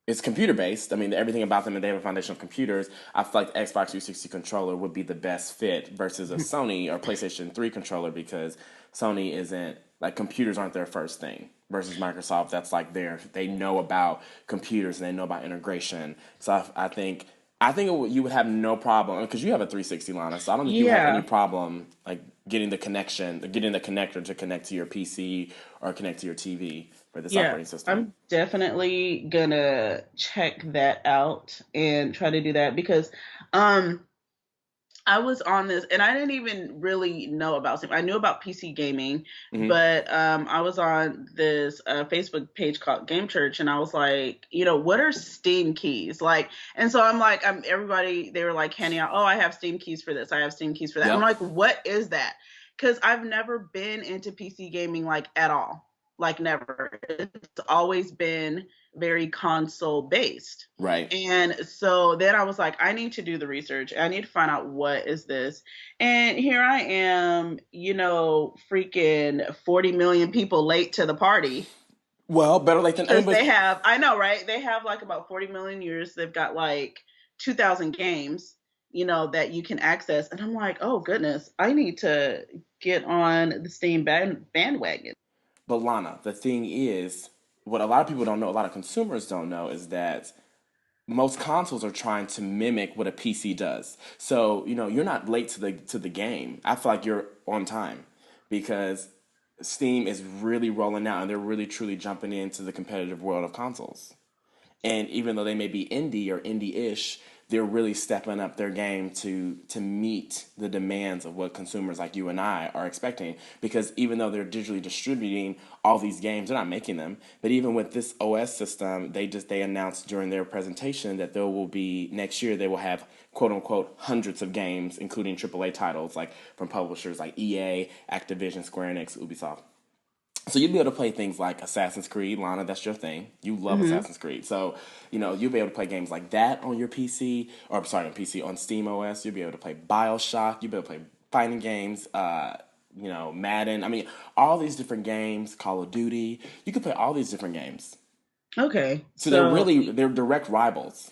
Speaker 1: it's computer based. I mean, everything about them, and they have a foundation of computers. I feel like the Xbox 360 controller would be the best fit versus a Sony or PlayStation 3 controller because Sony isn't like computers aren't their first thing versus Microsoft. That's like they know about computers and they know about integration. So I think you would have no problem because you have a 360 Lana, so I don't think you would have any
Speaker 2: Yeah.
Speaker 1: problem like getting the connector to connect to your PC or connect to your TV for this
Speaker 2: Yeah,
Speaker 1: operating system.
Speaker 2: I'm definitely gonna check that out and try to do that because um I was on this and I didn't even really know about Steam. I knew about PC gaming,
Speaker 1: Hmm.
Speaker 2: but I was on this Facebook page called Game Church and I was like, what are Steam keys? Like, and so I'm like, everybody, they were like handing out, oh, I have Steam keys for this. I have Steam keys for that. I'm
Speaker 1: Yep.
Speaker 2: like, what is that? Because I've never been into PC gaming like at all. Like never. It's always been very console based.
Speaker 1: Right.
Speaker 2: And so then I was like, I need to do the research. I need to find out what is this. And here I am, freaking 40 million people late to the party
Speaker 1: Well, better late than I mean,
Speaker 2: because
Speaker 1: but
Speaker 2: I know, right? They have like about 40 million years. They've got like 2,000 games, that you can access. And I'm like, oh goodness, I need to get on the Steam bandwagon.
Speaker 1: Lana, the thing is, what a lot of people don't know, a lot of consumers don't know, is that most consoles are trying to mimic what a PC does. So you're not late to the game. I feel like you're on time because Steam is really rolling out and they're really truly jumping into the competitive world of consoles. And even though they may be indie or indie-ish, they're really stepping up their game to meet the demands of what consumers like you and I are expecting. Because even though they're digitally distributing all these games, they're not making them. But even with this OS system, they announced during their presentation that there will be next year they will have quote unquote hundreds of games, including AAA titles like from publishers like EA, Activision, Square Enix, Ubisoft. So you'll be able to play things like Assassin's Creed, Lana. That's your thing. You love
Speaker 2: Hmm.
Speaker 1: Assassin's Creed, so you'll be able to play games like that on your PC, or I'm sorry, on PC on Steam OS. You'll be able to play Bioshock. You'll be able to play fighting games. Madden. I mean, all these different games. Call of Duty. You can play all these different games.
Speaker 2: Okay,
Speaker 1: So they're
Speaker 2: so
Speaker 1: really they're direct rivals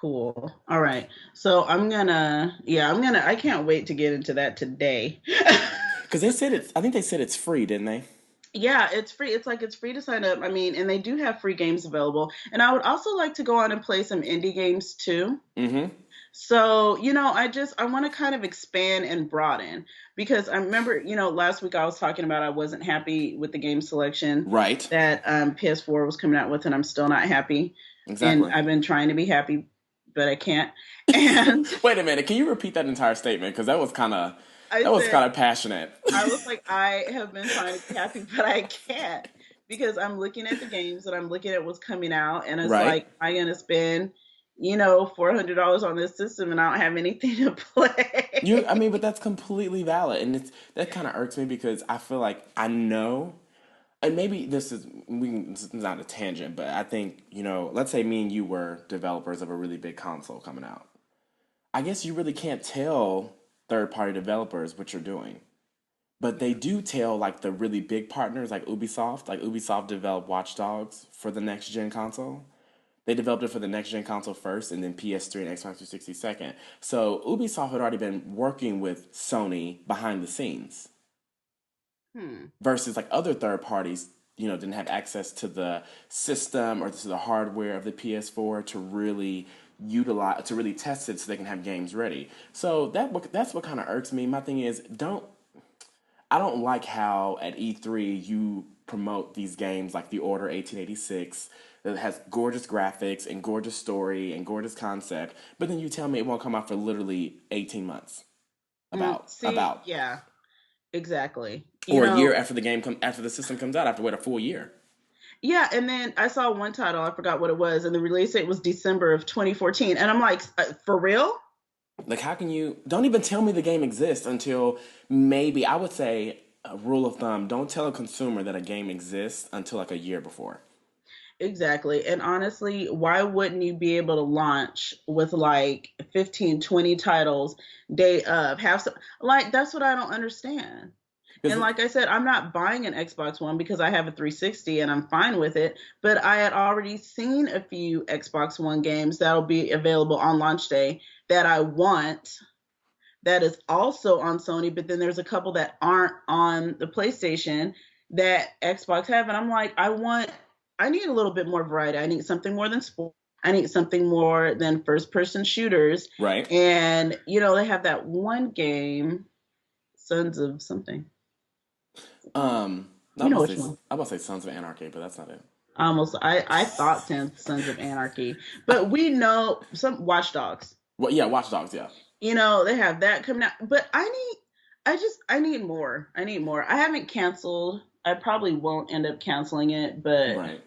Speaker 2: cool. All right. So I can't wait to get into that today.
Speaker 1: because they said it's. I think they said it's free, didn't they?
Speaker 2: Yeah, it's free. It's free to sign up. I mean, and they do have free games available. And I would also like to go on and play some indie games too.
Speaker 1: Mm-hmm.
Speaker 2: So, I want to kind of expand and broaden because I remember, last week I was talking about I wasn't happy with the game selection
Speaker 1: Right.
Speaker 2: that PS4 was coming out with, and I'm still not happy. And
Speaker 1: Exactly.
Speaker 2: I've been trying to be happy, but I can't. And
Speaker 1: Wait a minute. Can you repeat that entire statement? Because that was kind of
Speaker 2: I
Speaker 1: that was
Speaker 2: said,
Speaker 1: kind of passionate.
Speaker 2: I was like, I have been trying to be happy, but I can't because I'm looking at the games and I'm looking at what's coming out, and it's
Speaker 1: Right.
Speaker 2: like, am I going to spend, $400 on this system and I don't have anything to
Speaker 1: I
Speaker 2: play?
Speaker 1: mean, but that's completely valid, and that kind of irks me because I feel like I know, and maybe this is not a tangent, but I think let's say me and you were developers of a really big console coming out. I guess you really can't tell third party developers what you're doing. but they do tell like the really big partners like Ubisoft. Like Ubisoft developed Watch Dogs for the next gen console. They developed it for the next gen console first, and then PS3 and Xbox 360 second. So Ubisoft had already been working with Sony behind the scenes,
Speaker 2: Hmm.
Speaker 1: versus like other third parties, didn't have access to the system or to the hardware of the PS4 to really utilize to really test it so they can have games ready. So that's what kind of irks me. My thing is, I don't like how at E3 you promote these games like The Order 1886 that has gorgeous graphics and gorgeous story and gorgeous concept, but then you tell me it won't come out for literally 18 months.
Speaker 2: See, yeah, exactly. You
Speaker 1: Or a year
Speaker 2: know,
Speaker 1: after after the system comes out, I have to wait a full year.
Speaker 2: yeah, and then I saw one title, I forgot what it was, and the release date was December of 2014. And I'm like, for real?
Speaker 1: Like, how can you? Don't even tell me the game exists until maybe I would say a rule of thumb: don't tell a consumer that a game exists until like a year before.
Speaker 2: Exactly. And honestly, why wouldn't you be able to launch with like 15, 20 titles day of? Have some, like, that's what I don't understand.
Speaker 1: Because
Speaker 2: And like I said, I'm not buying an Xbox One because I have a 360 and I'm fine with it. But I had already seen a few Xbox One games that'll be available on launch day that I want, that is also on Sony, but then there's a couple that aren't on the PlayStation that Xbox have. And I'm like, I need a little bit more variety. I need something more than sport. I need something more than first person shooters.
Speaker 1: right,
Speaker 2: And, they have that one game, Sons of something.
Speaker 1: um,
Speaker 2: You know which one.
Speaker 1: I'm about to say Sons of Anarchy, but that's not it.
Speaker 2: I thought Sons of Anarchy, but we know some Watch Dogs.
Speaker 1: Well, yeah, Watch Dogs, yeah,
Speaker 2: They have that coming out. But I need more. I need more. I haven't canceled. I probably won't end up canceling it, but
Speaker 1: right.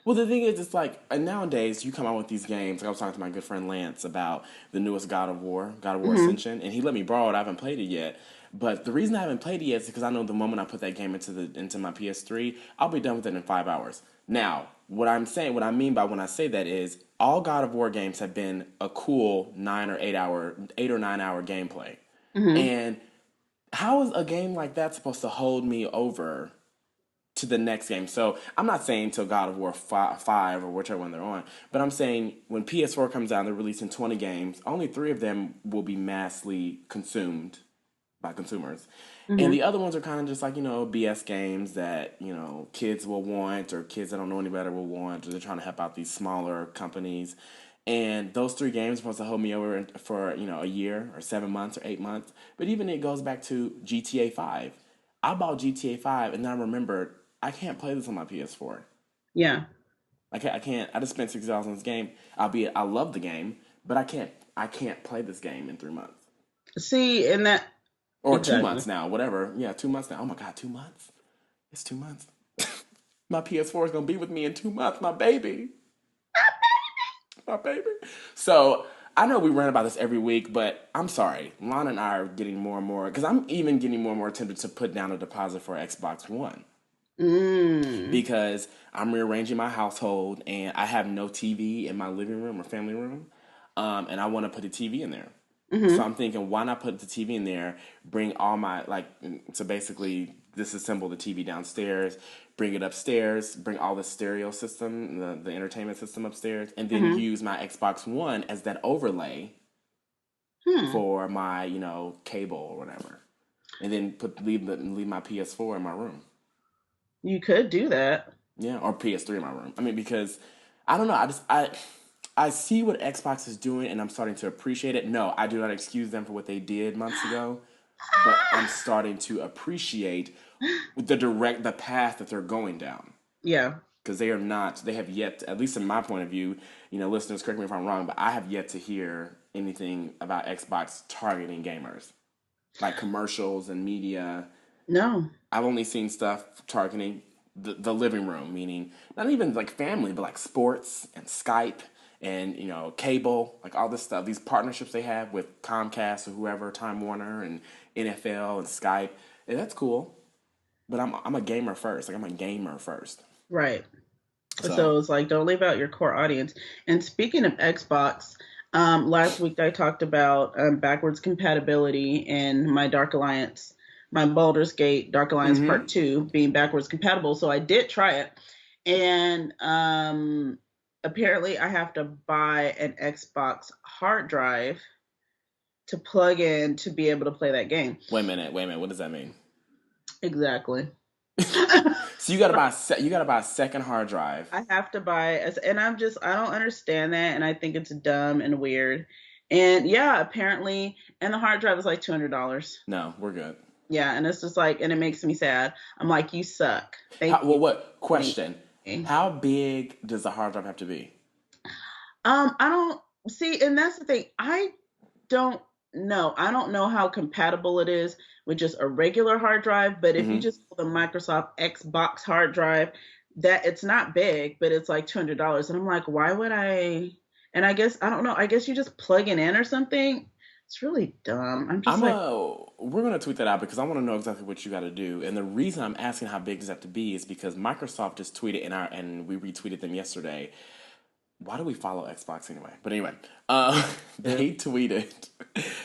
Speaker 1: Well, the thing is, it's like nowadays you come out with these games. Like I was talking to my good friend Lance about the newest God of War
Speaker 2: hmm
Speaker 1: Ascension, and he let me borrow it. I haven't played it yet, but the reason I haven't played it yet is because I know the moment I put that game into my PS3, I'll be done with it in 5 hours. Now, what I mean by when I say that is, all God of War games have been a cool 8 or 9 hour gameplay,
Speaker 2: hmm
Speaker 1: and how is a game like that supposed to hold me over to the next game? So I'm not saying till God of War 5 or whichever one they're on, but I'm saying when PS4 comes out and they're releasing 20 games, only 3 of them will be massively consumed by consumers. And
Speaker 2: hmm
Speaker 1: the other ones are kind of just like, BS games that, kids will want, or kids that don't know any better will want, or they're trying to help out these smaller companies. And those 3 games are supposed to hold me over for, a year or 7 months or 8 months. But even it goes back to GTA 5. I bought GTA 5 and then I remembered I can't play this on my PS4.
Speaker 2: Yeah.
Speaker 1: I can't. I just spent $60 on this game. Albeit I love the game, but I can't play this game in 3 months
Speaker 2: See, and that
Speaker 1: or two
Speaker 2: exactly.
Speaker 1: months now. Whatever. Yeah, 2 months now. Oh my god, 2 months. It's 2 months. My PS4 is gonna be with me in 2 months. My baby. My baby. So I know we rant about this every week, but I'm sorry. Lana and I are getting more and more because I'm even getting more and more tempted to put down a deposit for Xbox One
Speaker 2: Mm.
Speaker 1: because I'm rearranging my household and I have no TV in my living room or family room, and I want to put a TV in there. So
Speaker 2: hmm
Speaker 1: I'm thinking, why not put the TV in there? Bring all my so basically disassemble the TV downstairs, bring it upstairs, bring all the stereo system, the entertainment system upstairs, and then
Speaker 2: hmm
Speaker 1: use my Xbox One as that overlay
Speaker 2: Hmm.
Speaker 1: for my cable or whatever, and then leave my PS4 in my room.
Speaker 2: You could do that.
Speaker 1: Yeah, or PS3 in my room. I mean, because I don't know. I see what Xbox is doing, and I'm starting to appreciate it. No, I do not excuse them for what they did months ago, but I'm starting to appreciate the path that they're going down,
Speaker 2: Yeah.
Speaker 1: because they are not. They have yet, at least in my point of view, listeners, correct me if I'm wrong, but I have yet to hear anything about Xbox targeting gamers, like commercials and media.
Speaker 2: No.
Speaker 1: I've only seen stuff targeting the living room, meaning not even like family, but like sports and Skype and cable, like all this stuff. These partnerships they have with Comcast or whoever, Time Warner and NFL and Skype, and that's cool. But I'm a gamer first. Like I'm a gamer first.
Speaker 2: Right.
Speaker 1: So
Speaker 2: So it's like, don't leave out your core audience. And speaking of Xbox, Last week I talked about backwards compatibility in my Dark Alliance, my Baldur's Gate Dark Alliance Part
Speaker 1: Mm-hmm.
Speaker 2: 2 being backwards compatible. So I did try it. And apparently I have to buy an Xbox hard drive to plug in to be able to play that game.
Speaker 1: Wait a minute. What does that mean?
Speaker 2: Exactly.
Speaker 1: So you gotta buy you gotta buy a second hard drive.
Speaker 2: I have to buy and I don't understand that and I think it's dumb and weird. And yeah, apparently and the hard drive is like $200.
Speaker 1: No, we're good.
Speaker 2: Yeah, and it's just like and it makes me sad. I'm like, you suck.
Speaker 1: How,
Speaker 2: Thank
Speaker 1: well,
Speaker 2: you.
Speaker 1: what
Speaker 2: Thank
Speaker 1: question?
Speaker 2: you.
Speaker 1: How big does the hard drive have to be?
Speaker 2: I don't see, and that's the thing. I don't know. I don't know how compatible it is with just a regular hard drive, but if you
Speaker 1: Mm-hmm.
Speaker 2: just pull the Microsoft Xbox hard drive, that it's not big, but it's like $200. And I'm like, why would I? And I guess I don't know. I guess you just plug it in or something. It's really dumb. I'm just like,
Speaker 1: We're gonna tweet that out because I want to know exactly what you got to do. And the reason I'm asking how big does that have to be is because Microsoft just tweeted and we retweeted them yesterday. Why do we follow Xbox anyway? But anyway,
Speaker 2: yeah.
Speaker 1: they tweeted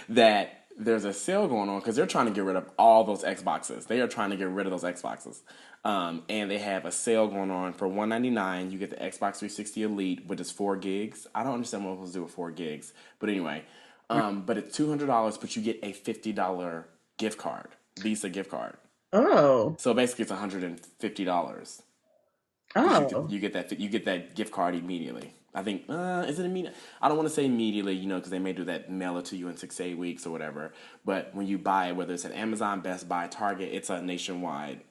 Speaker 1: that there's a sale going on because they're trying to get rid of all those Xboxes. They are trying to get rid of those Xboxes, and they have a sale going on for $199. You get the Xbox 360 Elite, which is 4 gigs. I don't understand what I'm supposed to do with 4 gigs, but anyway, but it's $200, but you get a $50 gift card, Visa gift card.
Speaker 2: Oh,
Speaker 1: So basically, it's $150 because
Speaker 2: oh,
Speaker 1: you get that gift card immediately. I think is it immediate? I don't want to say immediately, because they may do that, mail it to you in 6 to 8 weeks or whatever. But when you buy it, whether it's at Amazon, Best Buy, Target, it's a nationwide,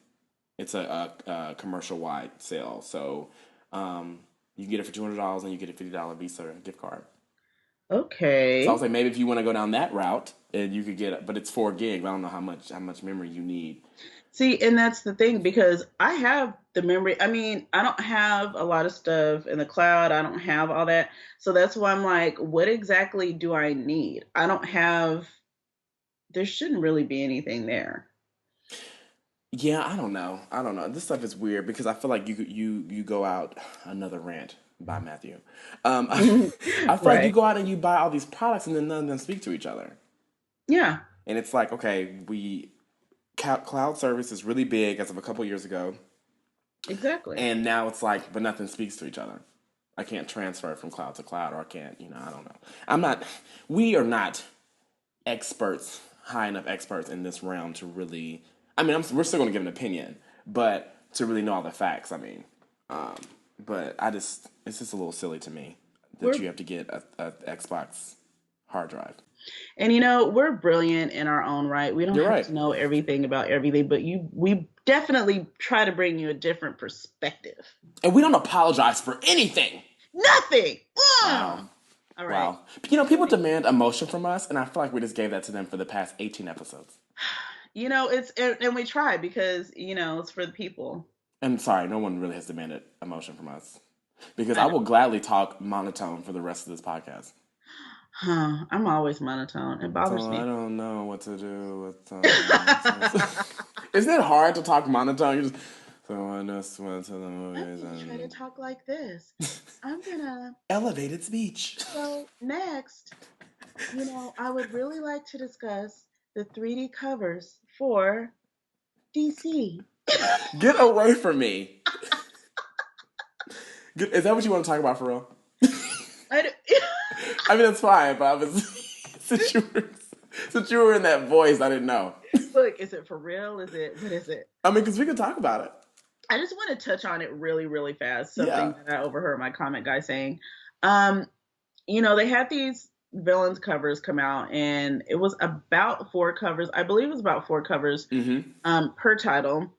Speaker 1: it's a commercial wide sale. So you get it for $200 and you get a $50 Visa gift card. So I was
Speaker 2: okay.
Speaker 1: like, maybe if you want to go down that route, and you could get it, but it's 4 gigs. I don't know how much memory you need.
Speaker 2: See, and that's the thing because I have the memory. I mean, I don't have a lot of stuff in the cloud. I don't have all that. So that's why I'm like, what exactly do I need? I don't have, there shouldn't really be anything there.
Speaker 1: Yeah, I don't know. I don't know. This stuff is weird because I feel like you go out another rant by Matthew. I feel like you
Speaker 2: Right.
Speaker 1: go out and you buy all these products and then none of them speak to each other.
Speaker 2: Yeah,
Speaker 1: And it's like, okay, cloud service is really big as of a couple years ago,
Speaker 2: exactly.
Speaker 1: and now it's like, but nothing speaks to each other. I can't transfer from cloud to cloud, or I can't, I don't know. I'm not. We are not experts, high enough experts in this realm to really. I mean, we're still going to give an opinion, but to really know all the facts. I mean, um, but it's just a little silly to me that
Speaker 2: We're
Speaker 1: you have to get a Xbox hard drive.
Speaker 2: and we're brilliant in our own right. We don't
Speaker 1: You're
Speaker 2: have
Speaker 1: right,
Speaker 2: to know everything about everything, but we definitely try to bring you a different perspective.
Speaker 1: and we don't apologize for anything.
Speaker 2: Nothing.
Speaker 1: Wow,
Speaker 2: All right.
Speaker 1: wow. People demand emotion from us, and I feel like we just gave that to them for the past 18 episodes.
Speaker 2: It's and we try because it's for the people.
Speaker 1: And sorry, no one really has demanded emotion from us because
Speaker 2: I
Speaker 1: I
Speaker 2: know.
Speaker 1: will gladly talk monotone for the rest of this podcast.
Speaker 2: Huh, I'm always monotone. It bothers
Speaker 1: So I
Speaker 2: me.
Speaker 1: don't know what to do with. Isn't it hard to talk monotone? You just so I just went to the
Speaker 2: Let
Speaker 1: movies
Speaker 2: me try to
Speaker 1: and
Speaker 2: talk like this. I'm gonna.
Speaker 1: elevated speech.
Speaker 2: So next, I would really like to discuss the 3D covers for DC.
Speaker 1: Get away from me. Is that what you want to talk about for real?
Speaker 2: I d-
Speaker 1: I mean, that's fine, but I was since you were in that voice, I didn't know.
Speaker 2: Look, is it for real? Is it what is it?
Speaker 1: I mean, because we could talk about it.
Speaker 2: I just want to touch on it really, really fast.
Speaker 1: Yeah.
Speaker 2: Something that I overheard my comment guy saying. Um, they had these villains covers come out, and it was about four covers. I believe it was about four covers
Speaker 1: Mm-hmm.
Speaker 2: per title.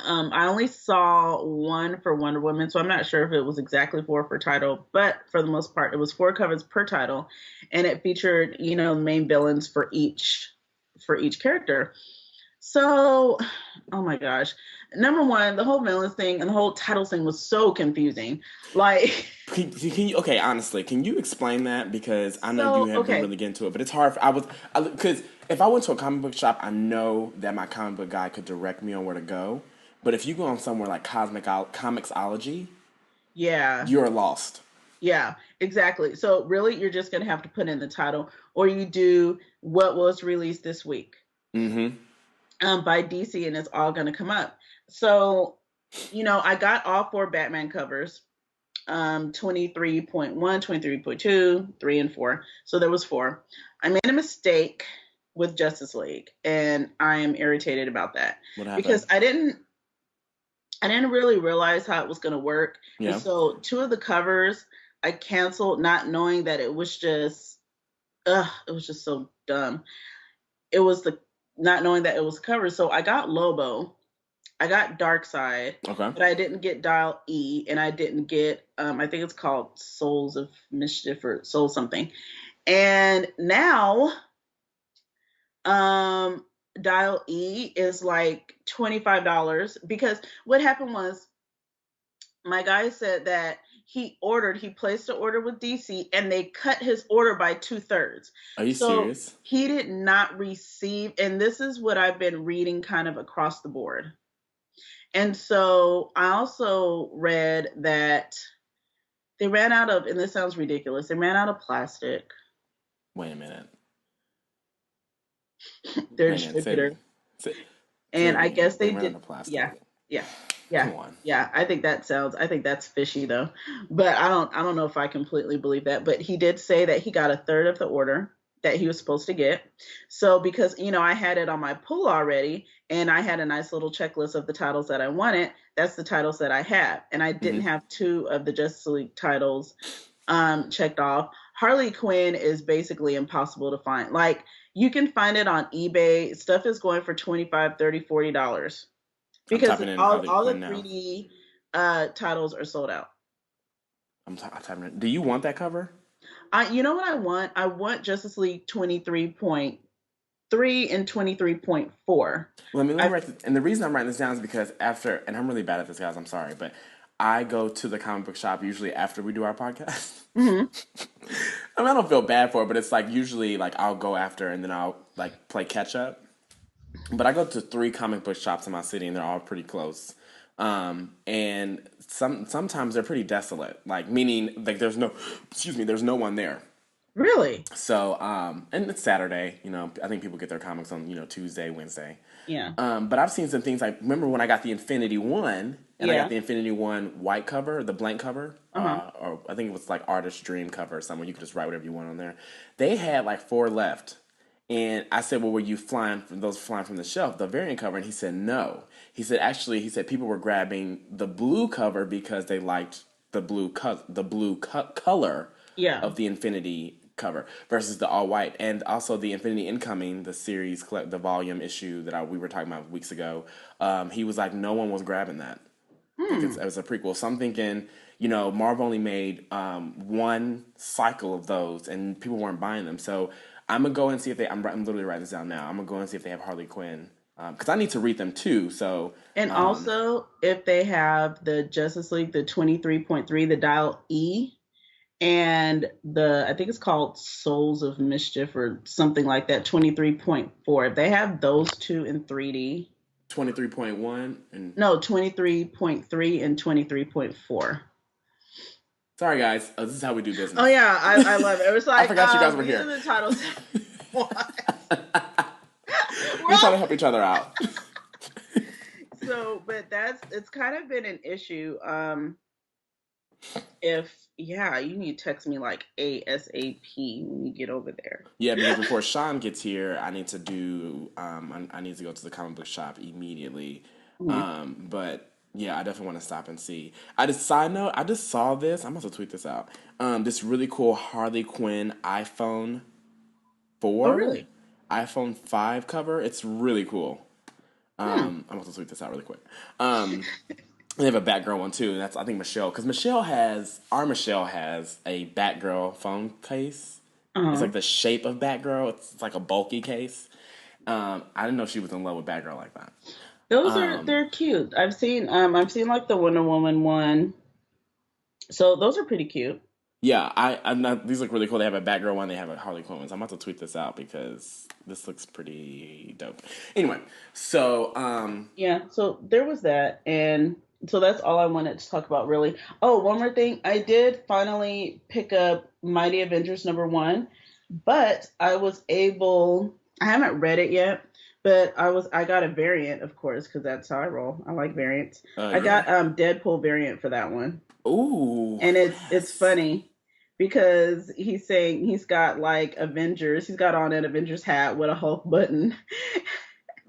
Speaker 2: I only saw one for Wonder Woman, so I'm not sure if it was exactly four per title, but for the most part, it was four covers per title, and it featured, main villains for each character. So, oh my gosh. Number one, the whole villains thing and the whole title thing was so confusing. Like,
Speaker 1: Can you okay? Honestly, can you explain that? Because I know you
Speaker 2: so,
Speaker 1: haven't
Speaker 2: okay.
Speaker 1: really get into it, but it's hard. Because if I went to a comic book shop, I know that my comic book guy could direct me on where to go. But if you go on somewhere like Comicsology,
Speaker 2: Yeah.
Speaker 1: you're lost.
Speaker 2: Yeah. Exactly. So really, you're just going to have to put in the title, or you do what was released this week
Speaker 1: Mm-hmm.
Speaker 2: by DC, and it's all going to come up. So, I got all four Batman covers, 23.1, 23.2, 3, and 4. So there was 4. I made a mistake with Justice League, and I am irritated about that
Speaker 1: What happened?
Speaker 2: because I didn't really realize how it was going to work. And
Speaker 1: Yeah.
Speaker 2: so 2 of the covers I canceled not knowing that it was just it was just so dumb. It was the not knowing that it was covered. So I got Lobo, I got Darkseid,
Speaker 1: Okay.
Speaker 2: but I didn't get Dial E, and I didn't get I think it's called Souls of Mischief or Soul something. And now um Dial E is like $25 because what happened was my guy said that he placed an order with DC and they cut his order by 2/3.
Speaker 1: Are you
Speaker 2: So
Speaker 1: serious?
Speaker 2: he did not receive, and this is what I've been reading kind of across the board. And so I also read that they ran out of, and this sounds ridiculous, they ran out of plastic.
Speaker 1: Wait a minute.
Speaker 2: Their
Speaker 1: Wait a minute.
Speaker 2: distributor.
Speaker 1: Say, say it
Speaker 2: And I
Speaker 1: again.
Speaker 2: guess
Speaker 1: They
Speaker 2: they
Speaker 1: ran out
Speaker 2: did.
Speaker 1: of plastic.
Speaker 2: Yeah, yeah, yeah,
Speaker 1: Come on.
Speaker 2: yeah. I think that's fishy though. But I don't know if I completely believe that. But he did say that he got a third of the order that he was supposed to get. So because I had it on my pull already, and I had a nice little checklist of the titles that I wanted. That's the titles that I have, and I didn't
Speaker 1: Mm-hmm.
Speaker 2: have 2 of the Justice League titles checked off. Harley Quinn is basically impossible to find. Like, you can find it on eBay. Stuff is going for 25, 30, $40
Speaker 1: I'm
Speaker 2: because
Speaker 1: typing in Harley
Speaker 2: all the
Speaker 1: Quinn now.
Speaker 2: 3D titles are sold out.
Speaker 1: I'm typing in. Do you want that cover?
Speaker 2: You know what I want? I want Justice League 23.3 and 23.4.
Speaker 1: Let me
Speaker 2: I
Speaker 1: write this. And the reason I'm writing this down is because after, and I'm really bad at this, guys. I'm sorry, but I go to the comic book shop usually after we do our podcast.
Speaker 2: mhm.
Speaker 1: I mean, I don't feel bad for it, but it's like usually like I'll go after and then I'll like play catch up. But I go to 3 comic book shops in my city, and they're all pretty close. And sometimes they're pretty desolate, like meaning like there's no, excuse me, there's no one there.
Speaker 2: Really?
Speaker 1: So, and it's Saturday. I think people get their comics on Tuesday, Wednesday.
Speaker 2: Yeah.
Speaker 1: But I've seen some things like remember when I got the Infinity One, and I got
Speaker 2: Yeah.
Speaker 1: the Infinity One white cover, the blank cover,
Speaker 2: Uh-huh.
Speaker 1: or I think it was like Artist Dream cover or somewhere. You could just write whatever you want on there. They had like 4 left. And I said, "Well, were you flying from the shelf, the variant cover?" And he said, "No." He said people were grabbing the blue cover because they liked the color
Speaker 2: Yeah.
Speaker 1: of the Infinity cover versus the all white, and also the Infinity Incoming, the series, the volume issue that we were talking about weeks ago. He was like, no one was grabbing that because
Speaker 2: Hmm.
Speaker 1: it was a prequel. So I'm thinking, Marvel only made 1 cycle of those, and people weren't buying them. So I'm gonna go and see if they. I'm literally writing this down now. I'm gonna go and see if they have Harley Quinn because I need to read them too. So
Speaker 2: And
Speaker 1: um,
Speaker 2: also, if they have the Justice League, the 23.3, the Dial E, and I think it's called Souls of Mischief or something like that, 23.4. If they have those 2 in 3D,
Speaker 1: 23.1 and
Speaker 2: no, 23.3 and 23.4.
Speaker 1: sorry guys, this is how we do
Speaker 2: Oh
Speaker 1: business.
Speaker 2: yeah, I love it. It was
Speaker 1: I
Speaker 2: like,
Speaker 1: forgot you guys were
Speaker 2: these
Speaker 1: here.
Speaker 2: are the titles. What? We're
Speaker 1: We try to
Speaker 2: all
Speaker 1: help each other out.
Speaker 2: so, but it's kind of been an issue. If yeah, you need to text me like ASAP when you get over there.
Speaker 1: Yeah, because before Sean gets here, I need to do. I need to go to the comic book shop immediately.
Speaker 2: Mhm.
Speaker 1: But yeah, I definitely want to stop and see. I just side note, I just saw this. I'm about to tweet this out. This really cool Harley Quinn iPhone
Speaker 2: Oh,
Speaker 1: 4,
Speaker 2: really?
Speaker 1: iPhone 5 cover. It's really cool.
Speaker 2: Hmm.
Speaker 1: I'm about to tweet this out really quick. They have a Batgirl one too, and that's I think Michelle because Michelle has a Batgirl phone case. It's
Speaker 2: Uh-huh.
Speaker 1: like the shape of Batgirl. It's like a bulky case. I didn't know she was in love with Batgirl like that.
Speaker 2: They're cute. I've seen like the Wonder Woman one. So those are pretty cute.
Speaker 1: Yeah, I'm not. These look really cool. They have a Batgirl one. They have a Harley Quinn one. So I'm about to tweet this out because this looks pretty dope. Anyway, so
Speaker 2: Yeah, so there was that, and So that's all I wanted to talk about, really. Oh, one more thing. I did finally pick up Mighty Avengers #1, but I haven't read it yet, but I got a variant, of course, because that's how I roll. I like variants. I
Speaker 1: Yeah.
Speaker 2: got Deadpool variant for that one.
Speaker 1: Ooh,
Speaker 2: And it's
Speaker 1: yes.
Speaker 2: funny because he's saying he's got like Avengers, he's got on an Avengers hat with a Hulk button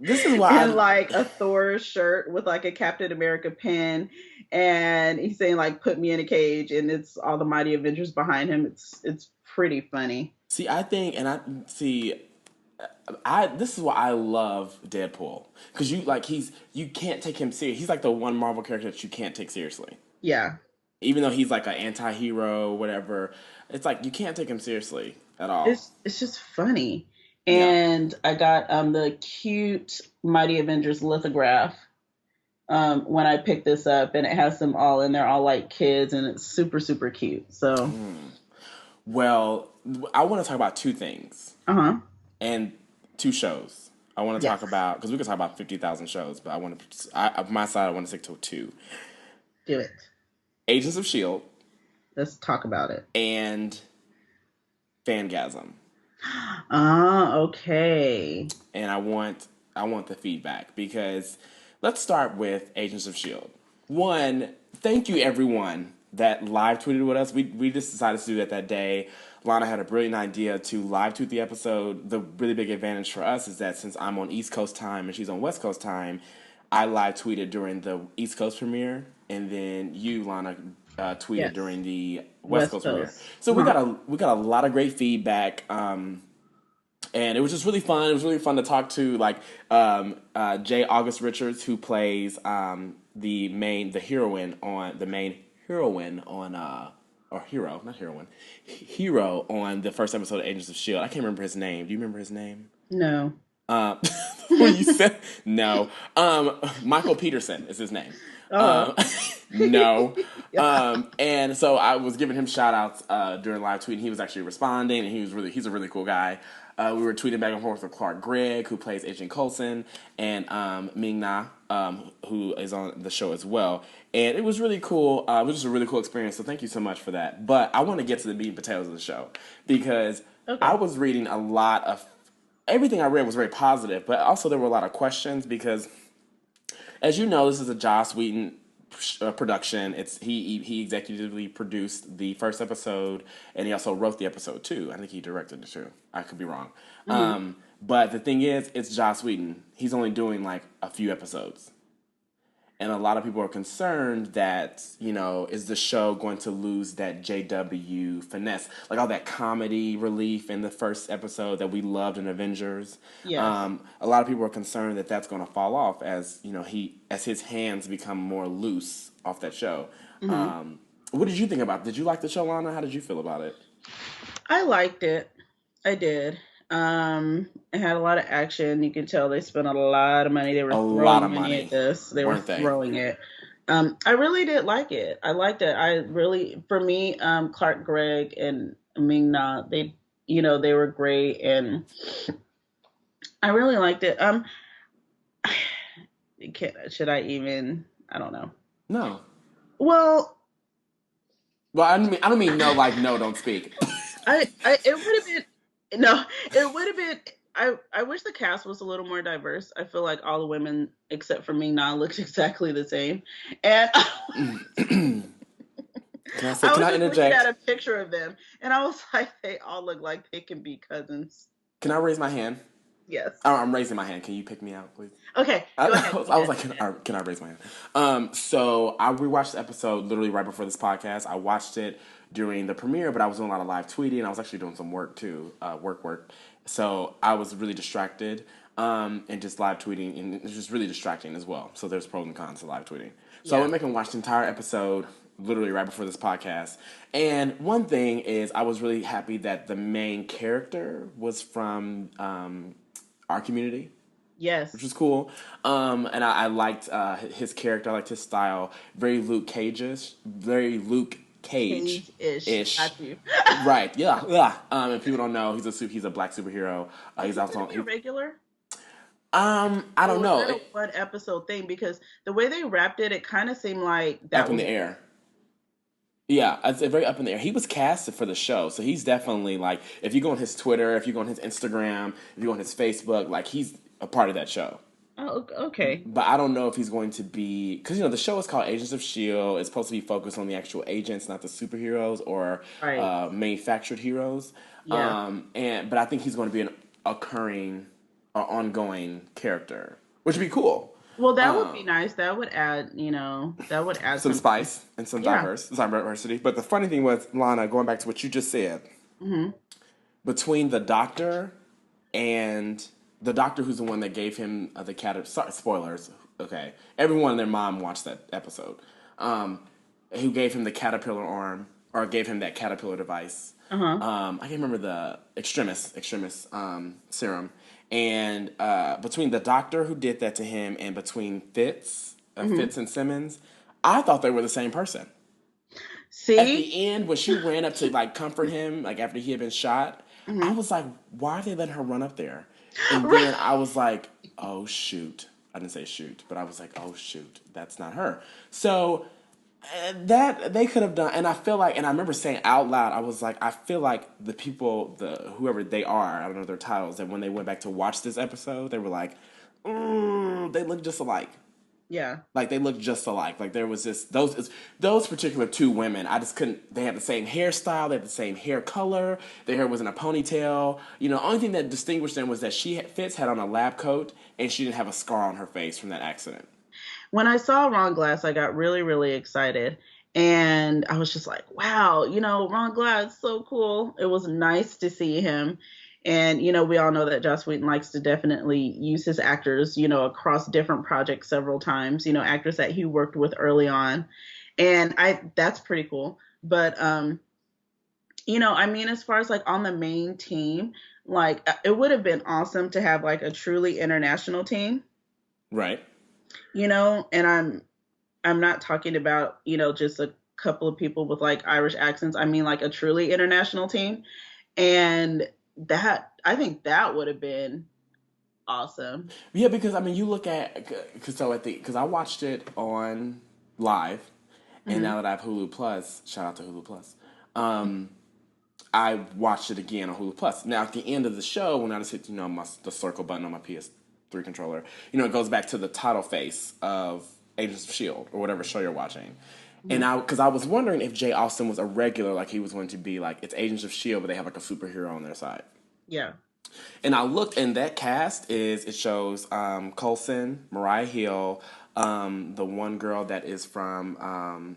Speaker 1: This is why
Speaker 2: and
Speaker 1: I.
Speaker 2: like a Thor shirt with like a Captain America pin, and he's saying like put me in a cage, and it's all the mighty Avengers behind him. It's pretty funny.
Speaker 1: See, I think, and I see. This is why I love Deadpool because you can't take him serious. He's like the one Marvel character that you can't take seriously,
Speaker 2: Yeah.
Speaker 1: even though he's like an anti-hero, whatever. It's like you can't take him seriously at all.
Speaker 2: It's just funny.
Speaker 1: Yeah.
Speaker 2: And I got the cute Mighty Avengers lithograph when I picked this up, and it has them all, and they're all like kids, and it's super super cute. So,
Speaker 1: Well, I want to talk about two things
Speaker 2: uh-huh.
Speaker 1: and two shows. I want to talk
Speaker 2: Yes.
Speaker 1: about because we could talk about 50,000 shows, but I want to. On my side, I want to stick to two:
Speaker 2: Do it.
Speaker 1: Agents of Shield
Speaker 2: Let's talk about it.
Speaker 1: and Fangasm.
Speaker 2: Ah, okay.
Speaker 1: And I want the feedback because let's start with Agents of Shield. One, thank you everyone that live tweeted with us. We just decided to do that day. Lana had a brilliant idea to live tweet the episode. The really big advantage for us is that since I'm on East Coast time and she's on West Coast time, I live tweeted during the East Coast premiere, and then you, Lana, tweeted
Speaker 2: Yes.
Speaker 1: during the West
Speaker 2: West
Speaker 1: Coast premiere.
Speaker 2: Coast.
Speaker 1: So we
Speaker 2: Uh-huh.
Speaker 1: got a lot of great feedback. And it was just really fun. It was really fun to talk to J. August Richards, who plays the heroine on or hero, not heroine, hero on the first episode of Agents of Shield. I can't remember his name. Do you remember his name?
Speaker 2: No.
Speaker 1: Um, when you said no, Michael Peterson is his name.
Speaker 2: Uh-huh.
Speaker 1: Um, no,
Speaker 2: Yeah.
Speaker 1: and so I was giving him shout outs during live tweet, and he was actually responding, and he's a really cool guy. We were tweeting back and forth with Clark Gregg, who plays Agent Coulson, and Ming Na, who is on the show as well. And it was really cool. It was just a really cool experience. So thank you so much for that. But I want to get to the meat and potatoes of the show because I
Speaker 2: Okay.
Speaker 1: was reading a lot of everything I read was very positive, but also there were a lot of questions because, as you know, this is a Joss Whedon production. It's he executively produced the first episode, and he also wrote the episode too. I think he directed it too. I could be wrong.
Speaker 2: Hmm.
Speaker 1: But the thing is, it's Joss Whedon. He's only doing like a few episodes. And a lot of people are concerned that, is the show going to lose that JW finesse? Like all that comedy relief in the first episode that we loved in Avengers.
Speaker 2: Yes.
Speaker 1: A lot of people are concerned that that's going to fall off as, as his hands become more loose off that show.
Speaker 2: Hmm.
Speaker 1: What did you think about it? Did you like the show, Lana? How did you feel about it?
Speaker 2: I liked it. I did. It had a lot of action. You could tell they spent a lot of money. They were
Speaker 1: A lot
Speaker 2: throwing
Speaker 1: of
Speaker 2: money at
Speaker 1: money,
Speaker 2: this. They were
Speaker 1: weren't they?
Speaker 2: throwing it. I really did like it. I liked it. I really, for me, Clark Gregg and Ming Na, they were great, and I really liked it. Should I even? I don't know.
Speaker 1: No.
Speaker 2: Well,
Speaker 1: Well, I don't mean no, like no, don't speak.
Speaker 2: it would have been no, it would have been. I wish the cast was a little more diverse. I feel like all the women except for me now looked exactly the same, and
Speaker 1: Can I say?
Speaker 2: I
Speaker 1: Can
Speaker 2: was
Speaker 1: I
Speaker 2: just looking at
Speaker 1: interject?
Speaker 2: a picture of them, and I was like, they all look like they can be cousins.
Speaker 1: Can I raise my hand?
Speaker 2: Yes.
Speaker 1: Oh, I'm raising my hand. Can you pick me out, please?
Speaker 2: Okay.
Speaker 1: I,
Speaker 2: Go ahead.
Speaker 1: I was,
Speaker 2: Go
Speaker 1: I was
Speaker 2: ahead.
Speaker 1: like, can I raise my hand? So I rewatched the episode literally right before this podcast. I watched it during the premiere, but I was doing a lot of live tweeting. I was actually doing some work too, work. So I was really distracted, and just live tweeting, and it was just really distracting as well. So there's pros and cons to live tweeting. So I
Speaker 2: Yeah.
Speaker 1: went back and watched the entire episode literally right before this podcast. And one thing is, I was really happy that the main character was from our community, which
Speaker 2: Yes.
Speaker 1: was cool. And I liked his character. I liked his style. Very Luke Cage-ish. Very Luke Cage
Speaker 2: Cage-ish.
Speaker 1: ish.
Speaker 2: Got you.
Speaker 1: Right? Yeah, yeah. And people don't know he's a black superhero. He's
Speaker 2: Is he
Speaker 1: also
Speaker 2: gonna be a regular?
Speaker 1: I
Speaker 2: Or
Speaker 1: don't
Speaker 2: was
Speaker 1: know.
Speaker 2: that a one episode thing? Because the way they wrapped it, it kind of seemed like
Speaker 1: Up
Speaker 2: that
Speaker 1: in
Speaker 2: was
Speaker 1: the
Speaker 2: it.
Speaker 1: air. Yeah, it's very up in the air. He was casted for the show, so he's definitely like, if you go on his Twitter, if you go on his Instagram, if you go on his Facebook, like he's a part of that show.
Speaker 2: Oh, okay.
Speaker 1: But I don't know if he's going to be, because the show is called Agents of Shield. It's supposed to be focused on the actual agents, not the superheroes or
Speaker 2: Right.
Speaker 1: manufactured heroes.
Speaker 2: Yeah.
Speaker 1: But I think he's going to be an occurring or ongoing character, which would be cool.
Speaker 2: Well, that would be nice. That would add, that would add
Speaker 1: Some
Speaker 2: something.
Speaker 1: spice and some
Speaker 2: Yeah.
Speaker 1: diversity. But the funny thing was, Lana, going back to what you just said,
Speaker 2: Hmm.
Speaker 1: between the doctor and the doctor who's the one that gave him the cat. Sorry, spoilers. Okay, everyone and their mom watched that episode. Um, who gave him the caterpillar arm or gave him that caterpillar device?
Speaker 2: Uh-huh.
Speaker 1: I can't remember the extremis serum. And between the doctor who did that to him and between
Speaker 2: Hmm.
Speaker 1: Fitz and Simmons, I thought they were the same person. At
Speaker 2: See?
Speaker 1: the end, when she ran up to like comfort him, like after he had been shot, I
Speaker 2: Hmm.
Speaker 1: was like, why are they letting her run up there? And then I was like, oh shoot. I didn't say shoot, but I was like, oh shoot, that's not her. So that they could have done, and I feel like, and I remember saying out loud, I was like, I feel like the people, the whoever they are, I don't know their titles, that when they went back to watch this episode, they were like, they look just alike.
Speaker 2: Yeah.
Speaker 1: Like they looked just alike. Like there was just those particular two women. I just couldn't. They had the same hairstyle. They had the same hair color. Their hair was in a ponytail. Only thing that distinguished them was that Fitz had on a lab coat and she didn't have a scar on her face from that accident.
Speaker 2: When I saw Ron Glass, I got really, really excited. And I was just like, wow, Ron Glass, so cool. It was nice to see him. And, we all know that Joss Whedon likes to definitely use his actors, across different projects several times, actors that he worked with early on. And that's pretty cool. But, I mean, as far as like on the main team, like it would have been awesome to have like a truly international team,
Speaker 1: Right.
Speaker 2: and I'm not talking about, just a couple of people with like Irish accents. I mean like a truly international team. And that I think that would have been awesome.
Speaker 1: Yeah, because I mean, you look at because I watched it on live, and
Speaker 2: Hmm.
Speaker 1: now that I have Hulu Plus, shout out to Hulu Plus. Um, I watched it again on Hulu Plus. Now at the end of the show, when I just hit the circle button on my PS3 controller, it goes back to the title face of Agents of Shield or whatever show you're watching.
Speaker 2: Hmm.
Speaker 1: And because I was wondering if Jay Austen was a regular, like he was going to be like it's Agents of Shield, but they have like a superhero on their side.
Speaker 2: Yeah.
Speaker 1: And I looked, and that cast it shows Coulson, Mariah Hill, the one girl that is from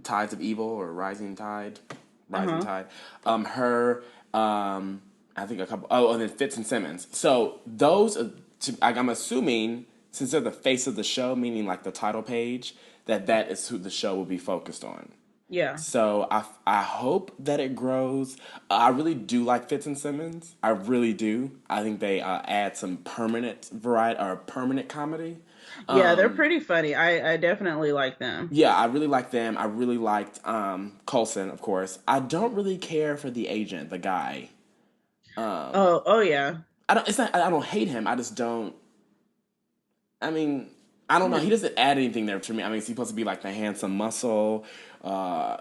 Speaker 1: Tides of Evil or Rising
Speaker 2: Uh-huh.
Speaker 1: Tide. Her, I think a couple. Oh, and then Fitz and Simmons. So those, I'm assuming, since they're the face of the show, meaning like the title page, that is who the show will be focused on.
Speaker 2: Yeah.
Speaker 1: So I hope that it grows. I really do like Fitz and Simmons. I really do. I think they add some permanent variety or permanent comedy.
Speaker 2: Yeah, they're pretty funny. I definitely like them.
Speaker 1: Yeah, I really like them. I really liked Coulson, of course. I don't really care for the agent, the guy.
Speaker 2: Oh yeah.
Speaker 1: I don't. It's not. I don't hate him. I just don't. I mean, I don't know.
Speaker 2: Yeah.
Speaker 1: He doesn't add anything there to me. I mean, is he supposed to be like the handsome muscle?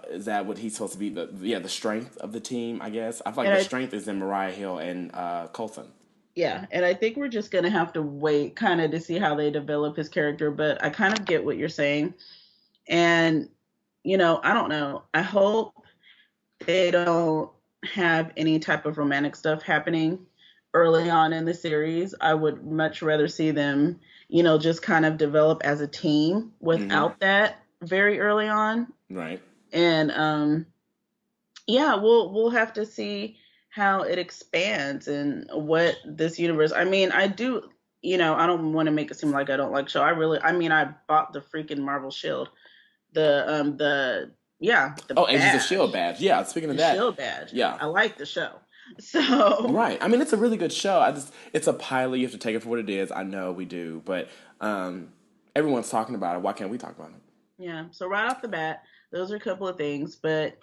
Speaker 1: Is that what he's supposed to be? The strength of the team, I guess. I feel like
Speaker 2: And
Speaker 1: the
Speaker 2: I
Speaker 1: strength is in Mariah Hill and Coulson.
Speaker 2: Yeah, and I think we're just gonna have to wait kind of to see how they develop his character, but I kind of get what you're saying. And I don't know. I hope they don't have any type of romantic stuff happening early on in the series. I would much rather see them, just kind of develop as a team
Speaker 1: Mm-hmm.
Speaker 2: without that very early on.
Speaker 1: Right.
Speaker 2: And yeah, we'll have to see how it expands and what this universe. I mean, I do, I don't want to make it seem like I don't like show. I mean, I bought the freaking Marvel Shield, the yeah, the
Speaker 1: Oh, Agents of Shield
Speaker 2: badge,
Speaker 1: badge. Yeah. Speaking of
Speaker 2: the
Speaker 1: that,
Speaker 2: Shield badge.
Speaker 1: yeah.
Speaker 2: I like the show, so
Speaker 1: Right. I mean, it's a really good show. It's a pilot. You have to take it for what it is. I know we do, but everyone's talking about it. Why can't we talk about it?
Speaker 2: yeah. So right off the bat, those are a couple of things, but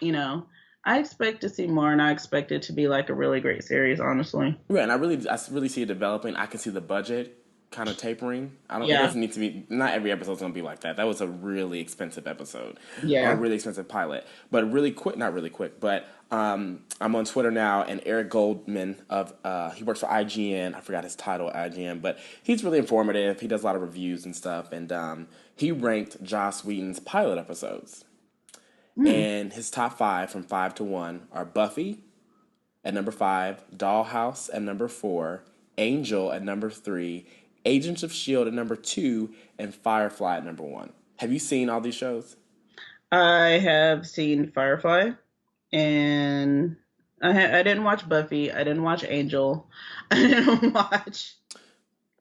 Speaker 2: I expect to see more, and I expect it to be like a really great series, honestly.
Speaker 1: Yeah, and I really see it developing. I can see the budget kind of tapering. I don't. It
Speaker 2: Yeah,
Speaker 1: doesn't need to be. Not every episode's gonna be like that. That was a really expensive episode, or a
Speaker 2: yeah.
Speaker 1: really expensive pilot. But really quick, not really quick. But I'm on Twitter now, and Eric Goldman of he works for IGN. I forgot his title at IGN, but he's really informative. He does a lot of reviews and stuff, and he ranked Joss Whedon's pilot episodes.
Speaker 2: Hmm.
Speaker 1: And his top five from 5 to 1 are Buffy at number 5, Dollhouse at number 4, Angel at number 3, Agents of S.H.I.E.L.D. at number 2, and Firefly at number 1. Have you seen all these shows?
Speaker 2: I have seen Firefly, and I didn't watch Buffy. I didn't watch Angel. I didn't watch.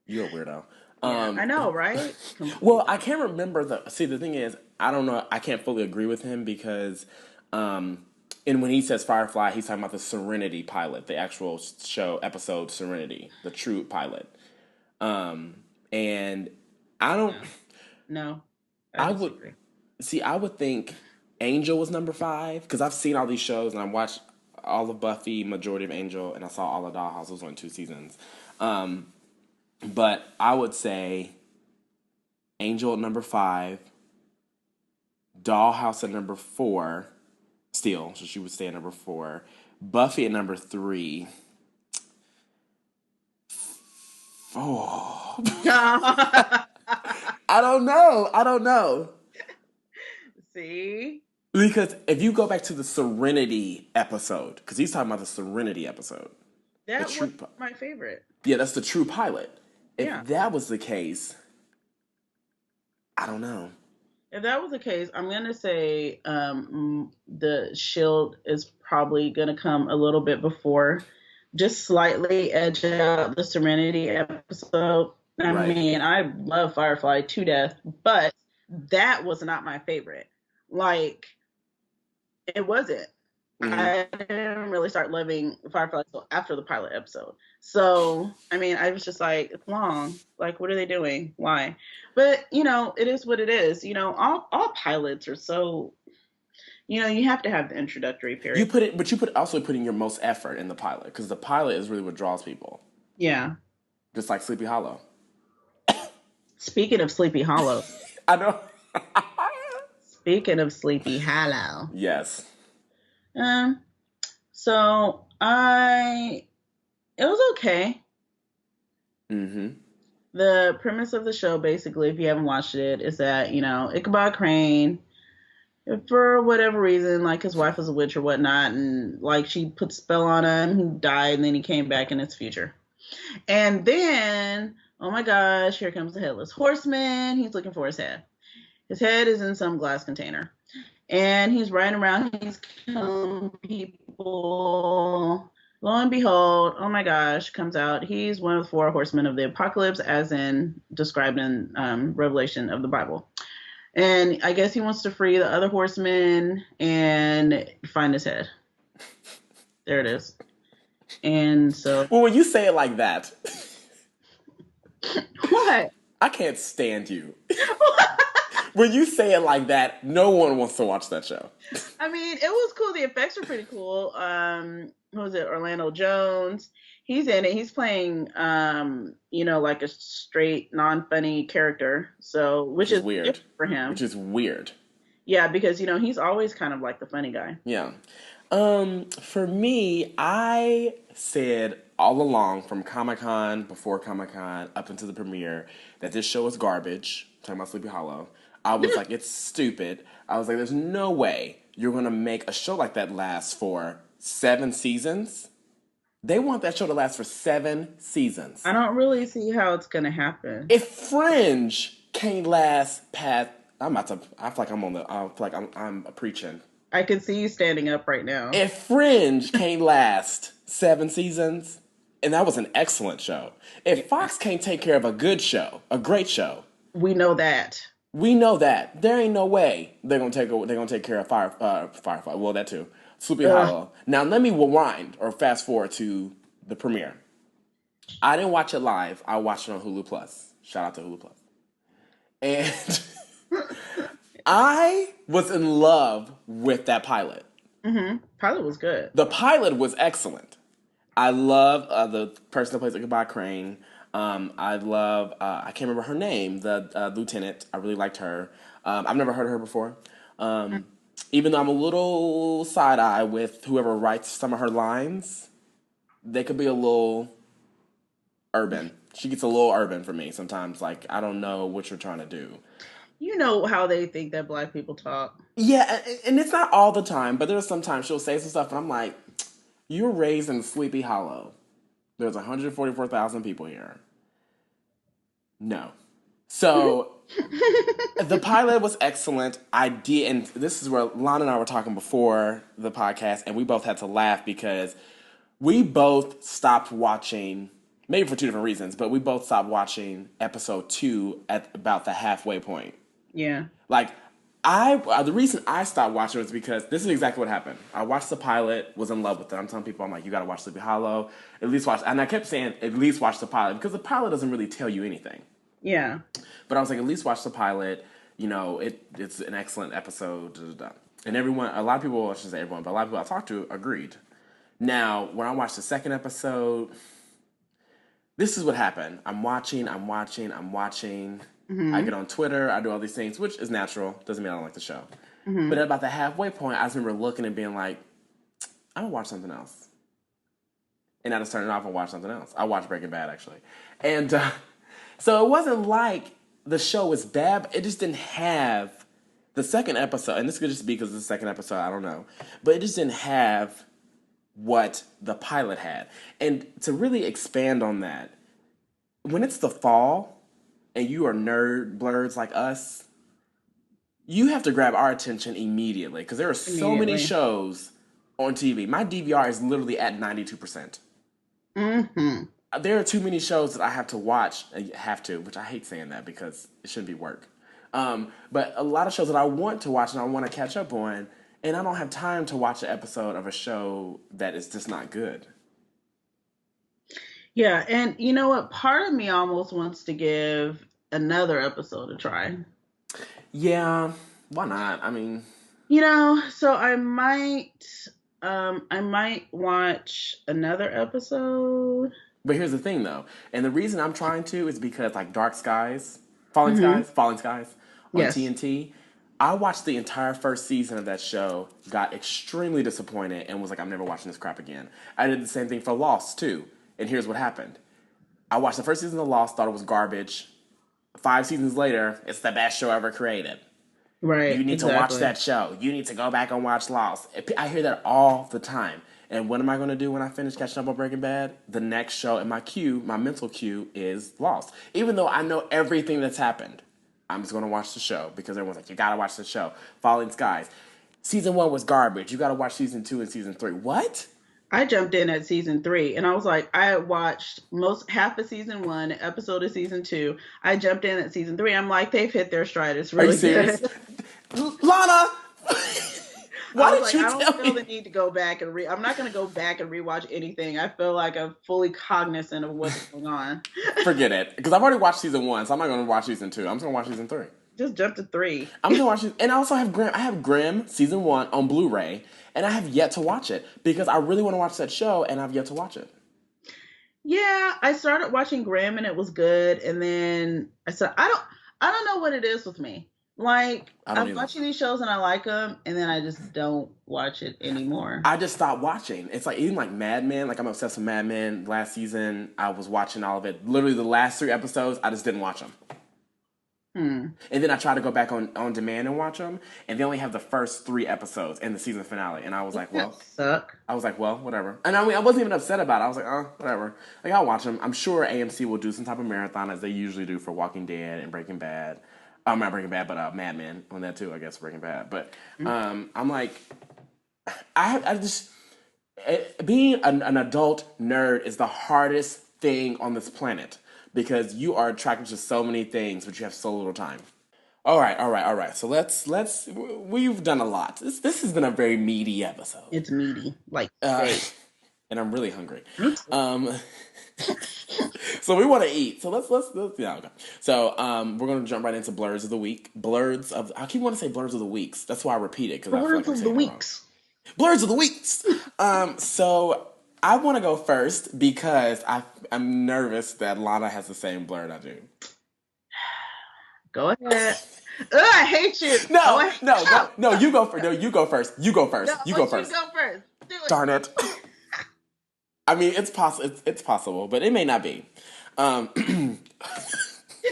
Speaker 1: You're a weirdo.
Speaker 2: Yeah, I
Speaker 1: Um,
Speaker 2: know, right?
Speaker 1: well, I
Speaker 2: Completely.
Speaker 1: can't remember the. See, the thing is, I don't know. I can't fully agree with him because, and when he says Firefly, he's talking about the Serenity pilot, the actual show episode Serenity, the true pilot. And I don't.
Speaker 2: No, no, I
Speaker 1: I would
Speaker 2: disagree.
Speaker 1: see. I would think Angel was number 5 because I've seen all these shows and I watched all of Buffy, majority of Angel, and I saw all of Dollhouse. It was only 2 seasons. Um, but I would say Angel at number 5, Dollhouse at number 4, still, so she would stay at number 4. Buffy at number 3. Oh, I don't know. I don't know.
Speaker 2: See,
Speaker 1: Because if you go back to the Serenity episode, because he's talking about the Serenity episode, the
Speaker 2: that was
Speaker 1: true,
Speaker 2: my favorite.
Speaker 1: yeah, that's the true pilot.
Speaker 2: Yeah.
Speaker 1: If that was the case, I don't know.
Speaker 2: If that was the case, I'm gonna say the Shield is probably gonna come a little bit before, just slightly edge out the Serenity episode. I
Speaker 1: Right.
Speaker 2: mean, I love Firefly to death, but that was not my favorite. Like, it wasn't.
Speaker 1: Mm-hmm.
Speaker 2: I didn't really start loving Firefly until after the pilot episode. So, I mean, I was just like, it's long. Like, what are they doing? Why? But, it is what it is. All pilots are so, you have to have the introductory
Speaker 1: You
Speaker 2: period.
Speaker 1: put it, but you put also put in your most effort in the pilot because the pilot is really what draws people,
Speaker 2: Yeah.
Speaker 1: just like Sleepy Hollow.
Speaker 2: Speaking of Sleepy Hollow,
Speaker 1: I know.
Speaker 2: speaking of Sleepy Hollow,
Speaker 1: Yes.
Speaker 2: um, so it was okay.
Speaker 1: Mm-hmm.
Speaker 2: The premise of the show, basically, if you haven't watched it, is that, Ichabod Crane, for whatever reason, like his wife was a witch or whatnot, and like she put a spell on him, he died, and then he came back in his future. And then, oh my gosh, here comes the headless horseman. He's looking for his head. His head is in some glass container. And he's riding around, he's killing people. Lo and behold, oh my gosh, comes out. He's one of the 4 horsemen of the apocalypse, as in described in Revelation of the Bible. And I guess he wants to free the other horsemen and find his head. There it is. And so,
Speaker 1: Well, when you say it like that,
Speaker 2: what?
Speaker 1: I can't stand you. When you say it like that, no one wants to watch that show.
Speaker 2: I mean, it was cool. The effects were pretty cool. Who was it? Orlando Jones. He's in it. He's playing, like a straight, non-funny character. So,
Speaker 1: Which
Speaker 2: which
Speaker 1: is
Speaker 2: is
Speaker 1: weird.
Speaker 2: different for
Speaker 1: Which
Speaker 2: him.
Speaker 1: is weird.
Speaker 2: Yeah, because he's always kind of like the funny guy.
Speaker 1: Yeah. For me, I said all along from Comic Con, before Comic Con, up into the premiere, that this show is garbage. Talking about Sleepy Hollow. I was like, it's stupid. I was like, there's no way you're gonna make a show like that last for 7 seasons. They want that show to last for 7 seasons.
Speaker 2: I don't really see how it's gonna happen.
Speaker 1: If Fringe can't last past, I feel like I'm preaching.
Speaker 2: I can see you standing up right now.
Speaker 1: If Fringe can't last 7 seasons, and that was an excellent show. If Fox can't take care of a good show, a great show,
Speaker 2: We know that.
Speaker 1: we know that there ain't no way they're gonna take care of Firefly. Well, that too. Sleepy
Speaker 2: Ugh.
Speaker 1: Hollow. Now let me rewind or fast forward to the premiere. I didn't watch it live. I watched it on Hulu Plus. Shout out to Hulu Plus. And I was in love with that pilot.
Speaker 2: Pilot was good.
Speaker 1: The pilot was excellent. I love the person that plays Ichabod Crane. I love, I can't remember her name, the lieutenant. I really liked her. I've never heard of her before. Um, Even though I'm a little side eye with whoever writes some of her lines, they could be a little urban. She gets a little urban for me sometimes. Like, I don't know what you're trying to do.
Speaker 2: You know how they think that black people talk.
Speaker 1: Yeah, and it's not all the time, but there's sometimes she'll say some stuff, and I'm like, you were raised in Sleepy Hollow. There's 144,000 people here. No. So the pilot was excellent. I did, and this is where Lana and I were talking before the podcast, and we both had to laugh because we both stopped watching, maybe for two different reasons, but we both stopped watching episode 2 at about the halfway point.
Speaker 2: Yeah.
Speaker 1: Like, the reason I stopped watching was because this is exactly what happened. I watched the pilot, was in love with it. I'm telling people, I'm like, you gotta watch Sleepy Hollow. At least watch, and I kept saying, at least watch the pilot, because the pilot doesn't really tell you anything.
Speaker 2: Yeah.
Speaker 1: But I was like, at least watch the pilot. You know, it's an excellent episode. Da, da, da. And everyone, a lot of people, I shouldn't say everyone, but a lot of people I talked to agreed. Now, when I watched the second episode, this is what happened. I'm watching. I get on Twitter. I do all these things, which is natural. Doesn't mean I don't like the show. But at about the halfway point, I just remember looking and being like, I'm going to watch something else. And I just turned it off and watched something else. I watched Breaking Bad, actually. And so it wasn't like the show was bad. It just didn't have the second episode. And this could just be because it's the second episode. I don't know. But it just didn't have what the pilot had. And to really expand on that, when it's the fall and you are nerd blerds like us, you have to grab our attention immediately because there are so many shows on TV. My DVR is literally at 92%. There are too many shows that I have to watch, which I hate saying that because it shouldn't be work. But a lot of shows that I want to watch and I want to catch up on, and I don't have time to watch an episode of a show that is just not good.
Speaker 2: Yeah, and you know what? Part of me almost wants to give another episode a try.
Speaker 1: Yeah, why not? I mean,
Speaker 2: so I might watch another episode.
Speaker 1: but here's the thing though, and the reason I'm trying to is because like Falling Skies on
Speaker 2: Yes.
Speaker 1: TNT. I watched the entire first season of that show, got extremely disappointed, and was like, I'm never watching this crap again. I did the same thing for Lost too, and here's what happened. I watched the first season of Lost, thought it was garbage. 5 seasons later, it's the best show ever created.
Speaker 2: Right.
Speaker 1: You need to watch that show. You need to go back and watch Lost. I hear that all the time. And what am I going to do when I finish catching up on Breaking Bad? The next show in my mental queue is Lost. Even though I know everything that's happened, I'm just going to watch the show because everyone's like, you got to watch the show. Falling Skies. Season 1 was garbage. You got to watch season 2 and season 3. What?
Speaker 2: I jumped in at season 3 and I was like, I watched half of season 1, episode of season 2. I jumped in at season 3. I'm like, they've hit their stride. It's really
Speaker 1: Are you serious?
Speaker 2: good.
Speaker 1: Lana! Why did you
Speaker 2: I
Speaker 1: tell
Speaker 2: don't feel
Speaker 1: me?
Speaker 2: the need to go back and I'm not going to go back and rewatch anything. I feel like I'm fully cognizant of what's going on.
Speaker 1: Forget it. Because I've already watched season 1, so I'm not going to watch season 2. I'm just going to watch season 3.
Speaker 2: Just jump to 3.
Speaker 1: I'm gonna watch it, and I also have Grimm. I have Grimm season 1 on Blu-ray, and I have yet to watch it because I really want to watch that show, and I've yet to watch it.
Speaker 2: Yeah, I started watching Grimm and it was good, and then I said, I don't know what it is with me. Like I'm watching these shows and I like them, and then I just don't watch it anymore.
Speaker 1: I just stopped watching. It's like even like Mad Men. Like I'm obsessed with Mad Men. Last season, I was watching all of it. Literally the last 3 episodes, I just didn't watch them. And then I tried to go back on demand and watch them, and they only have the first 3 episodes in the season finale. And I was like, well, whatever. And I mean, I wasn't even upset about it. I was like, oh, whatever. Like I'll watch them. I'm sure AMC will do some type of marathon as they usually do for Walking Dead and Breaking Bad. Not Breaking Bad, but Mad Men on that too. I guess Breaking Bad. But I'm like, I just being an adult nerd is the hardest thing on this planet. Because you are attracted to so many things, but you have so little time. All right. So we've done a lot. This has been a very meaty episode.
Speaker 2: It's meaty, like
Speaker 1: and I'm really hungry. So we want to eat. So let's yeah. Okay. So we're gonna jump right into Blerds of the week. I keep wanting to say Blerds of the weeks. That's why I repeat it because I feel like I'm saying it wrong. Blerds of the weeks. So I want to go first because I'm nervous that Lana has the same blurred I do.
Speaker 2: Go ahead. Ugh, I hate you. Go
Speaker 1: No,
Speaker 2: ahead.
Speaker 1: no,
Speaker 2: Go.
Speaker 1: go, no. You go first. No, you go first. You go
Speaker 2: No,
Speaker 1: first.
Speaker 2: I
Speaker 1: You go
Speaker 2: want you to
Speaker 1: first.
Speaker 2: go first. Do it.
Speaker 1: Darn it. I mean, it's possible. It's possible, but it may not be. Um,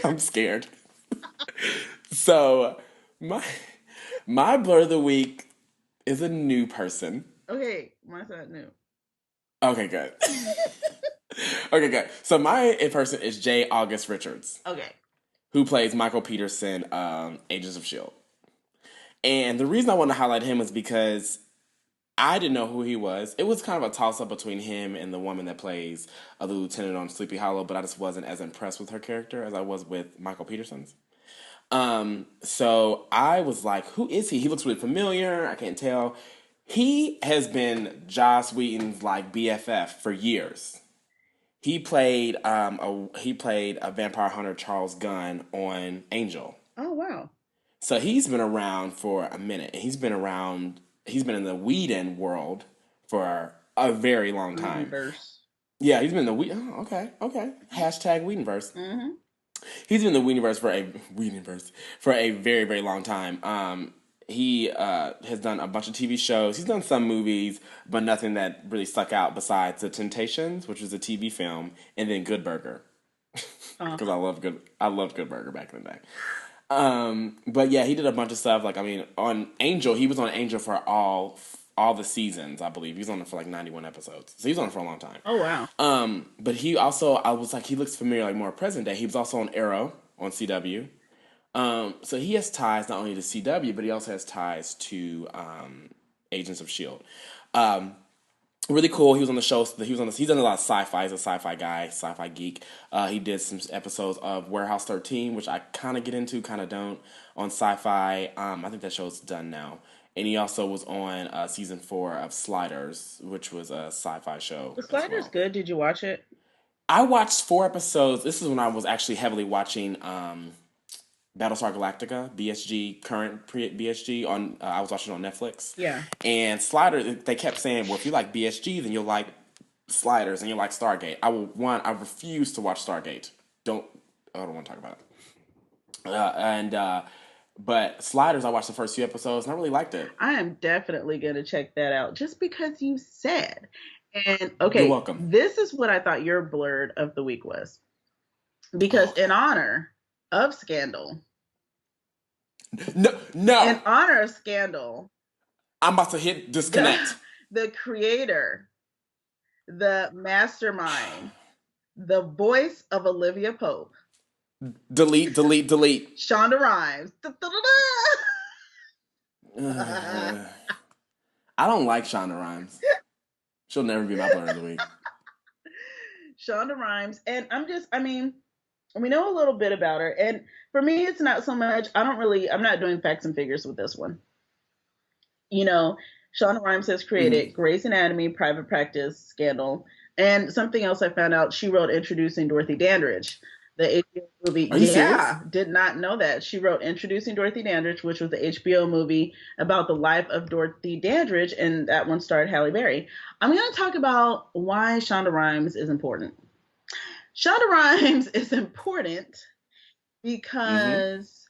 Speaker 1: I'm scared. So my my blur of the week is a new person.
Speaker 2: Okay, mine's not new.
Speaker 1: Okay, good. Okay, good. So my in person is J. August Richards,
Speaker 2: Okay.
Speaker 1: who plays Michael Peterson, Agents of Shield. And the reason I want to highlight him is because I didn't know who he was. It was kind of a toss up between him and the woman that plays the lieutenant on Sleepy Hollow, but I just wasn't as impressed with her character as I was with Michael Peterson's. So I was like, who is he? He looks really familiar. I can't tell. He has been Joss Whedon's like BFF for years. He played a vampire hunter Charles Gunn on Angel.
Speaker 2: Oh wow.
Speaker 1: So he's been around for a minute. And he's been in the Whedon world for a very long time.
Speaker 2: Whedonverse.
Speaker 1: Yeah, he's been in the Whedon. Oh, okay. Hashtag Whedonverse.
Speaker 2: Mm-hmm.
Speaker 1: He's been in the Whedonverse for a very, very long time. He has done a bunch of TV shows. He's done some movies, but nothing that really stuck out besides The Temptations, which was a TV film, and then Good Burger. Because I loved Good Burger back in the day. But yeah, he did a bunch of stuff. Like I mean, on Angel, he was on Angel for all the seasons. I believe he was on it for like 91 episodes. So he was on it for a long time.
Speaker 2: Oh wow.
Speaker 1: But he also, I was like, he looks familiar, like more present day. He was also on Arrow on CW. So he has ties not only to CW, but he also has ties to Agents of Shield. Really cool. He was on the show. He's done a lot of sci-fi. He's a sci-fi guy, sci-fi geek. He did some episodes of Warehouse 13, which I kind of get into, kind of don't, on sci-fi. I think that show's done now. And he also was on season 4 of Sliders, which was a sci-fi show
Speaker 2: The
Speaker 1: as
Speaker 2: Slider's
Speaker 1: well.
Speaker 2: good. Did you watch it?
Speaker 1: I watched 4 episodes. This is when I was actually heavily watching Battlestar Galactica, BSG, current BSG on. I was watching it on Netflix.
Speaker 2: Yeah.
Speaker 1: And Sliders, they kept saying, "Well, if you like BSG, then you'll like Sliders, and you'll like Stargate." I refuse to watch Stargate. I don't want to talk about it. But Sliders, I watched the first few episodes, and I really liked it.
Speaker 2: I am definitely gonna check that out just because you said. And
Speaker 1: You're
Speaker 2: okay,
Speaker 1: welcome.
Speaker 2: this is what I thought your blurred of the week was. Because
Speaker 1: Okay.
Speaker 2: in honor of Scandal,
Speaker 1: No,
Speaker 2: in
Speaker 1: no,
Speaker 2: honor of Scandal,
Speaker 1: I'm about to hit
Speaker 2: the,
Speaker 1: disconnect.
Speaker 2: the creator, the mastermind, the voice of Olivia Pope,
Speaker 1: Delete, delete, delete.
Speaker 2: Shonda Rhimes.
Speaker 1: I don't like Shonda Rhimes. She'll never be my blur of the week.
Speaker 2: Shonda Rhimes. And I mean, we know a little bit about her. And for me, it's not so much, I'm not doing facts and figures with this one. You know, Shonda Rhimes has created
Speaker 1: Mm-hmm.
Speaker 2: Grey's Anatomy, Private Practice, Scandal, and something else I found out. She wrote Introducing Dorothy Dandridge, the HBO movie.
Speaker 1: Are you serious?
Speaker 2: Yeah, did not know that. She wrote Introducing Dorothy Dandridge, which was the HBO movie about the life of Dorothy Dandridge, and that one starred Halle Berry. I'm going to talk about why Shonda Rhimes is important. Shonda Rhimes is important
Speaker 1: Mm-hmm.
Speaker 2: because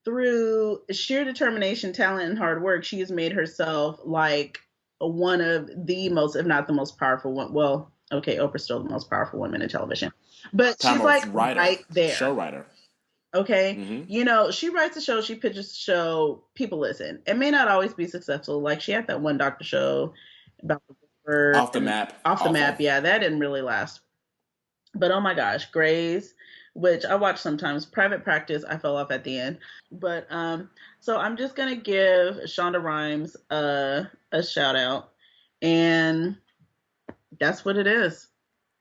Speaker 2: through sheer determination, talent, and hard work, she has made herself like one of the most, if not the most powerful one. Well, okay, Oprah's still the most powerful woman in television, but she's
Speaker 1: Time
Speaker 2: like
Speaker 1: writer,
Speaker 2: right there.
Speaker 1: show writer.
Speaker 2: Okay.
Speaker 1: Mm-hmm.
Speaker 2: She writes a show, she pitches a show, people listen. It may not always be successful. Like she had that one doctor show about the bird
Speaker 1: Off the
Speaker 2: and
Speaker 1: map,
Speaker 2: off the map.
Speaker 1: awful.
Speaker 2: Yeah, that didn't really last. But oh my gosh, Grey's, which I watch sometimes, Private Practice, I fell off at the end. But so I'm just gonna give Shonda Rhimes a shout out, and that's what it is.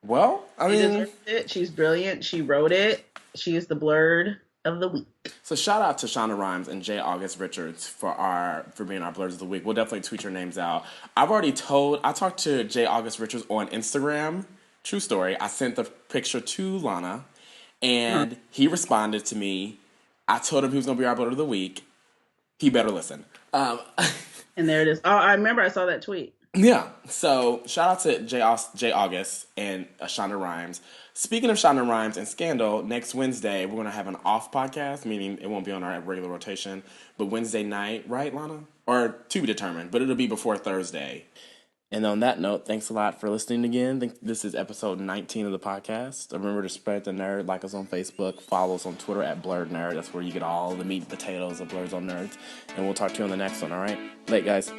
Speaker 1: Well, I
Speaker 2: She
Speaker 1: mean,
Speaker 2: deserves it. She's brilliant. She wrote it. She is the blurred of the week.
Speaker 1: so shout out to Shonda Rhimes and J. August Richards for being our blurs of the week. We'll definitely tweet your names out. I talked to J. August Richards on Instagram. True story. I sent the picture to Lana,
Speaker 2: Huh.
Speaker 1: and he responded to me. I told him he was going to be our blur of the week. He better listen.
Speaker 2: And there it is. Oh, I remember I saw that tweet.
Speaker 1: Yeah. So shout out to J August and Shonda Rhimes. Speaking of Shonda Rhimes and Scandal, next Wednesday we're gonna have an off podcast, meaning it won't be on our regular rotation, but Wednesday night, right, Lana? Or to be determined, but it'll be before Thursday. And on that note, thanks a lot for listening again. This is episode 19 of the podcast. Remember to spread the nerd, like us on Facebook, follow us on Twitter at Blerd Nerd. That's where you get all the meat and potatoes of Blerds on Nerds. And we'll talk to you on the next one, all right? Late, guys.